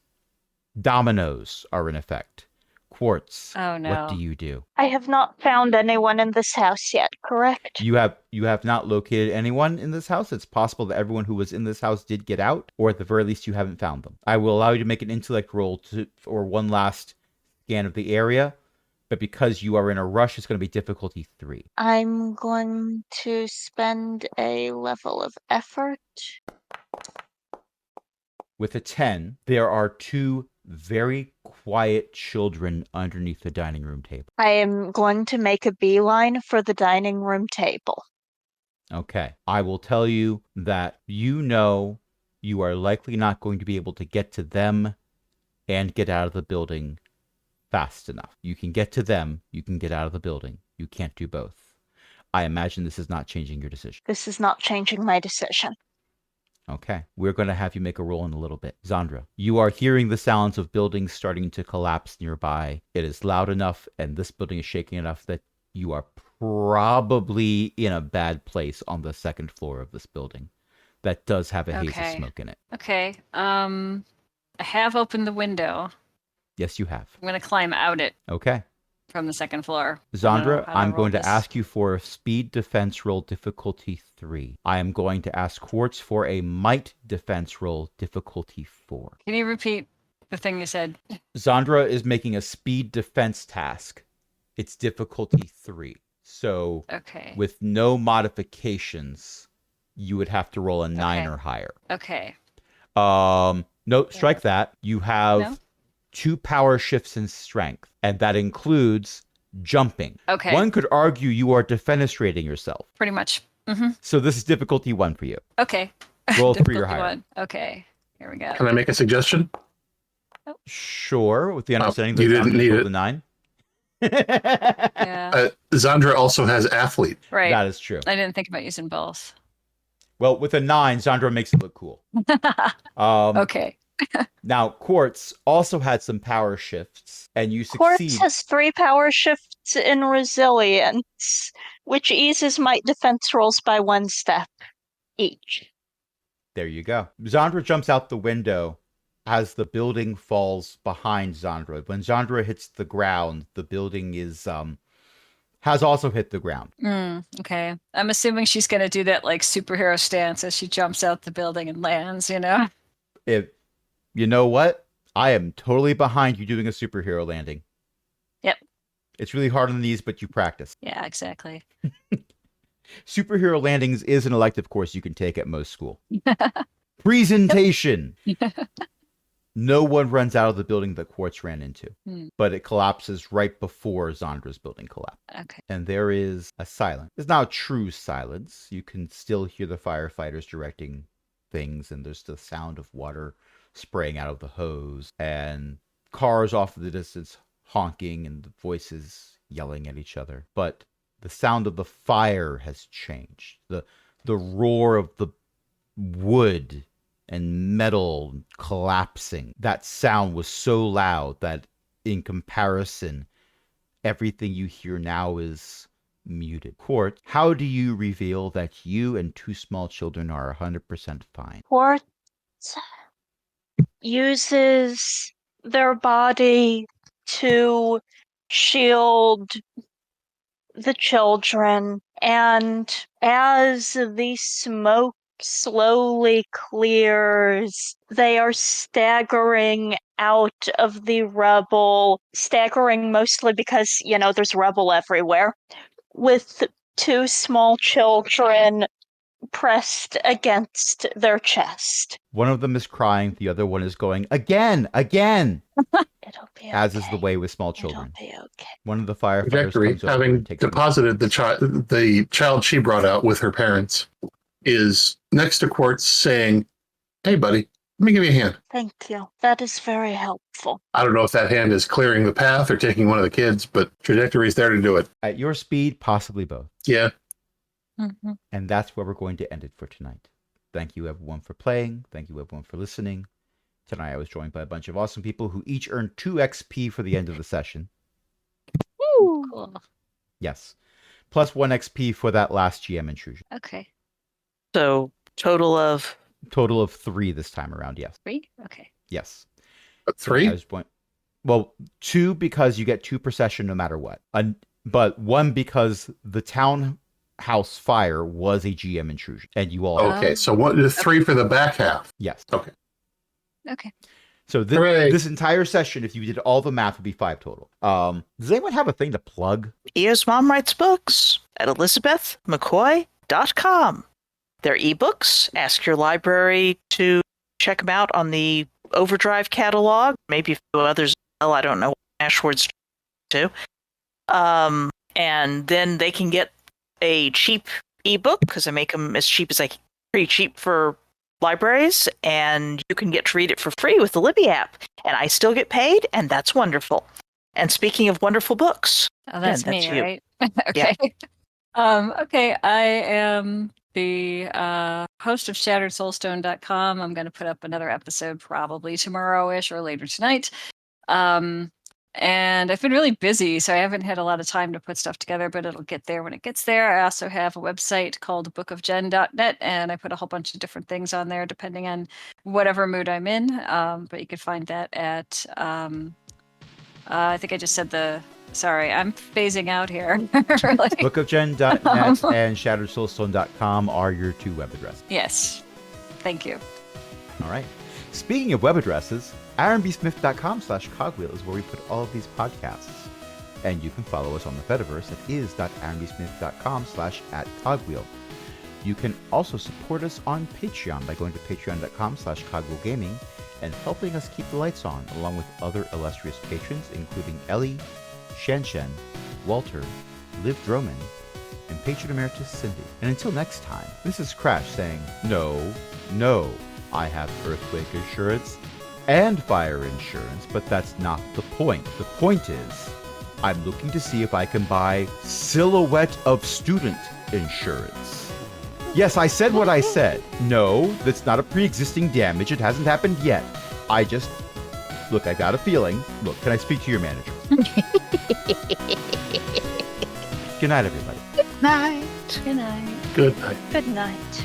Dominoes are in effect. Quartz. Oh no. What do you do? I have not found anyone in this house yet, correct? You have not located anyone in this house. It's possible that everyone who was in this house did get out, or at the very least you haven't found them. I will allow you to make an intellect roll or one last scan of the area, but because you are in a rush, it's going to be difficulty 3. I'm going to spend a level of effort. With a 10, there are 2 very quiet children underneath the dining room table. I am going to make a beeline for the dining room table. Okay. I will tell you that you are likely not going to be able to get to them and get out of the building fast enough. You can get to them, you can get out of the building. You can't do both. I imagine this is not changing your decision. This is not changing my decision. Okay. We're going to have you make a roll in a little bit. Zandra, you are hearing the sounds of buildings starting to collapse nearby. It is loud enough, and this building is shaking enough that you are probably in a bad place on the 2nd floor of this building. That does have a haze of smoke in it. Okay. I have opened the window. Yes, you have. I'm going to climb out it. Okay. from the second floor. Zandra, how to I'm roll going to this. ask you for a speed defense roll difficulty 3. I am going to ask Quartz for a might defense roll difficulty 4. Can you repeat the thing you said? Zandra is making a speed defense task. It's difficulty 3. So Okay. with no modifications, you would have to roll a 9 or higher. Okay. No, strike that. You have No? 2 power shifts in strength, and that includes jumping. Okay. One could argue you are defenestrating yourself. Pretty much. Mm-hmm. So this is difficulty 1 for you. Okay. Roll 3 or Difficulty higher. 1. Okay. Here we go. Can I make a suggestion? Sure, with the understanding that you didn't Zandra need rolled it. a 9. Yeah. Zandra also has athlete. Right. That is true. I didn't think about using both. Well, with a 9, Zandra makes it look cool. Okay. Now, Quartz also had some power shifts, and you Quartz succeed. has 3 power shifts in resilience, which eases might defense rolls by 1 step each. There you go. Zandra jumps out the window as the building falls behind Zandra. When Zandra hits the ground, the building has also hit the ground. Okay. I'm assuming she's going to do that like superhero stance as she jumps out the building and lands, you know? You know what? I am totally behind you doing a superhero landing. Yep. It's really hard on the knees, but you practice. Yeah, exactly. Superhero landings is an elective course you can take at most school. Presentation. No one runs out of the building that Quartz ran into, but it collapses right before Zandra's building collapsed. Okay. And there is a silence. It's not true silence. You can still hear the firefighters directing things, and there's the sound of water spraying out of the hose, and cars off in the distance honking, and the voices yelling at each other. But the sound of the fire has changed. The roar of the wood and metal collapsing. That sound was so loud that in comparison, everything you hear now is muted. Quartz, how do you reveal that you and 2 small children are 100% fine? Quartz uses their body to shield the children, and as the smoke slowly clears, they are staggering out of the rubble, staggering mostly because, there's rubble everywhere, with 2 small children pressed against their chest. One of them is crying, the other one is going, again! It'll be okay. As is the way with small children. It'll be okay. One of the firefighters Trajectory, comes over having and takes deposited the child she brought out with her parents, is next to Quartz saying, "Hey, buddy, let me give you a hand." Thank you. That is very helpful. I don't know if that hand is clearing the path or taking one of the kids, but Trajectory's there to do it. At your speed, possibly both. Yeah. Mm-hmm. And that's where we're going to end it for tonight. Thank you, everyone, for playing. Thank you, everyone, for listening. Tonight, I was joined by a bunch of awesome people who each earned 2 XP for the end of the session. Woo! Cool. Yes. Plus 1 XP for that last GM intrusion. Okay. So total of 3 this time around, yes. 3? Okay. Yes. But 3? Well, 2 because you get 2 per session no matter what. But 1 because the townhouse fire was a GM intrusion. And you all... Okay, so 3 for the back half. Yes. Okay. Okay. So this entire session, if you did all the math, would be 5 total. Does anyone have a thing to plug? Eo's mom writes books at elizabethmccoy.com. They're ebooks. Ask your library to check them out on the Overdrive catalog. Maybe a few others. Well, I don't know what Ashword's to. And then they can get a cheap ebook because I make them as cheap as I can. Pretty cheap for libraries, and you can get to read it for free with the Libby app. And I still get paid, and that's wonderful. And speaking of wonderful books, Oh, that's that's me, you. right? Okay. Okay, I am the host of ShatteredSoulstone.com. I'm going to put up another episode probably tomorrow-ish or later tonight. And I've been really busy, so I haven't had a lot of time to put stuff together, but it'll get there when it gets there. I also have a website called bookofjen.net, and I put a whole bunch of different things on there depending on whatever mood I'm in. But you can find that at, I think I just said the Sorry, I'm phasing out here. Really. Bookofgen.net and shatteredsoulstone.com are your 2 web addresses. Yes. Thank you. All right. Speaking of web addresses, ironbsmith.com/cogwheel is where we put all of these podcasts. And you can follow us on the Fediverse at is.ironbsmith.com/@cogwheel. You can also support us on Patreon by going to patreon.com/cogwheelgaming and helping us keep the lights on, along with other illustrious patrons, including Ellie, Shen, Walter, Liv Droman, and Patron Emeritus Cindy. And until next time, this is Crash saying, no, I have earthquake insurance and fire insurance, but that's not the point. The point is, I'm looking to see if I can buy Silhouette of Student insurance. Yes, I said what I said. No, that's not a pre-existing damage. It hasn't happened yet. Look, I got a feeling. Look, can I speak to your manager? Good night, everybody. Night. Good night. Good night. Good night.